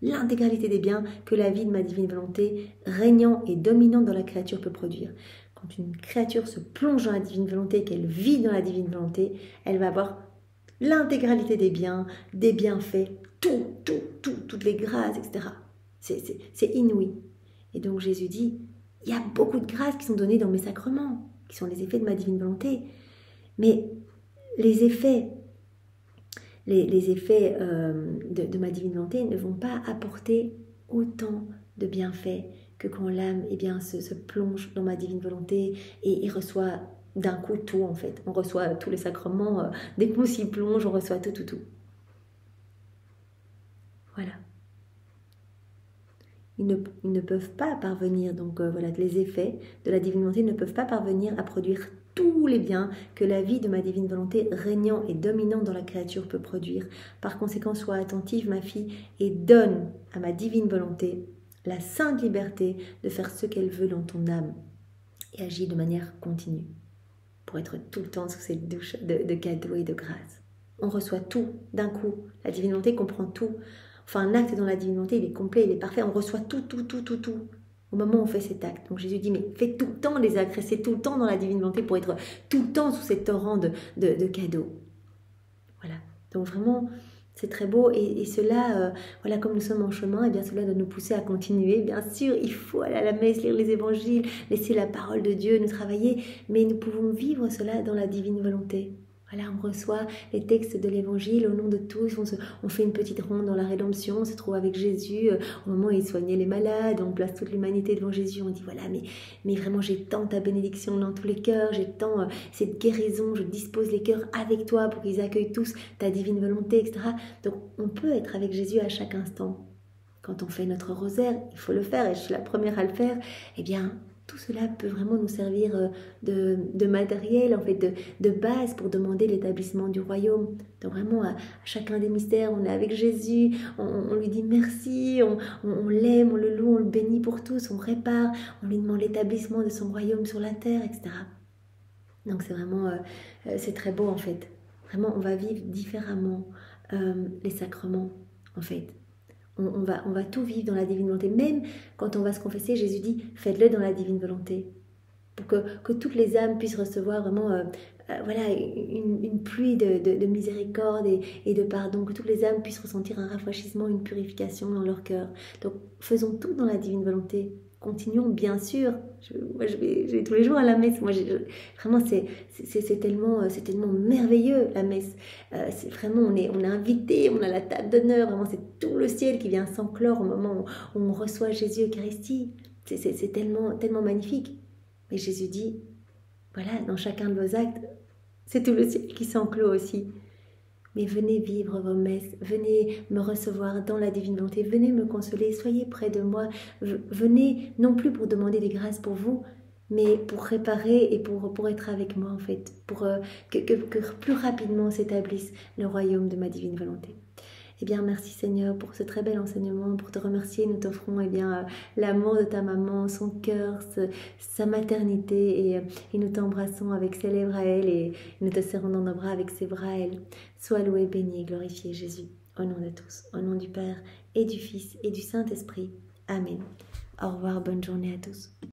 l'intégralité des biens que la vie de ma divine volonté, régnant et dominant dans la créature, peut produire. Quand une créature se plonge dans la divine volonté, qu'elle vit dans la divine volonté, elle va avoir l'intégralité des biens, des bienfaits, toutes les grâces, etc. C'est inouï. Et donc Jésus dit, il y a beaucoup de grâces qui sont données dans mes sacrements, qui sont les effets de ma divine volonté. Mais les effets de ma divine volonté ne vont pas apporter autant de bienfaits que quand l'âme se plonge dans ma divine volonté et reçoit d'un coup tout en fait. On reçoit tous les sacrements, dès qu'on s'y plonge, on reçoit tout. Voilà. Ils ne peuvent pas parvenir, donc les effets de la divine volonté ne peuvent pas parvenir à produire tous les biens que la vie de ma divine volonté régnant et dominant dans la créature peut produire. Par conséquent, sois attentive, ma fille, et donne à ma divine volonté la sainte liberté de faire ce qu'elle veut dans ton âme et agis de manière continue pour être tout le temps sous cette douche de cadeaux et de grâce. On reçoit tout d'un coup. La divine volonté comprend tout. Enfin, un acte dans la divine volonté, il est complet, il est parfait. On reçoit tout. Au moment où on fait cet acte. Donc Jésus dit, mais fais tout le temps les actes, restez tout le temps dans la divine volonté pour être tout le temps sous ces torrents de cadeaux. Voilà. Donc vraiment, c'est très beau. Et cela, comme nous sommes en chemin, et bien cela doit nous pousser à continuer. Bien sûr, il faut aller à la messe, lire les évangiles, laisser la parole de Dieu nous travailler, mais nous pouvons vivre cela dans la divine volonté. Voilà, on reçoit les textes de l'évangile au nom de tous, on fait une petite ronde dans la rédemption, on se trouve avec Jésus, au moment où il soignait les malades, on place toute l'humanité devant Jésus, on dit voilà, mais vraiment j'ai tant ta bénédiction dans tous les cœurs, j'ai tant cette guérison, je dispose les cœurs avec toi pour qu'ils accueillent tous ta divine volonté, etc. Donc on peut être avec Jésus à chaque instant. Quand on fait notre rosaire, il faut le faire, et je suis la première à le faire, eh bien tout cela peut vraiment nous servir de matériel, en fait, de base pour demander l'établissement du royaume. Donc vraiment, à chacun des mystères, on est avec Jésus, on lui dit merci, on l'aime, on le loue, on le bénit pour tous, on répare, on lui demande l'établissement de son royaume sur la terre, etc. Donc c'est vraiment, c'est très beau en fait. Vraiment, on va vivre différemment les sacrements, en fait. On va tout vivre dans la divine volonté. Même quand on va se confesser, Jésus dit « faites-le dans la divine volonté ». Pour que toutes les âmes puissent recevoir vraiment une pluie de miséricorde et de pardon. Que toutes les âmes puissent ressentir un rafraîchissement, une purification dans leur cœur. Donc faisons tout dans la divine volonté. Continuons, bien sûr. Je vais tous les jours à la messe. Vraiment, c'est tellement merveilleux, la messe. C'est vraiment, on est invité, on a la table d'honneur. Vraiment, c'est tout le ciel qui vient s'enclore au moment où on reçoit Jésus Eucharistie. C'est tellement magnifique. Et Jésus dit, voilà, dans chacun de vos actes, c'est tout le ciel qui s'enclôt aussi. Mais venez vivre vos messes, venez me recevoir dans la divine volonté, venez me consoler, soyez près de moi, venez non plus pour demander des grâces pour vous, mais pour réparer et pour être avec moi en fait, pour que plus rapidement s'établisse le royaume de ma divine volonté. Eh bien, merci Seigneur pour ce très bel enseignement. Pour te remercier, nous t'offrons l'amour de ta maman, son cœur, sa maternité, et nous t'embrassons avec ses lèvres à elle, et nous te serrons dans nos bras avec ses bras à elle. Sois loué, béni et glorifié Jésus, au nom de tous, au nom du Père et du Fils et du Saint-Esprit. Amen. Au revoir, bonne journée à tous.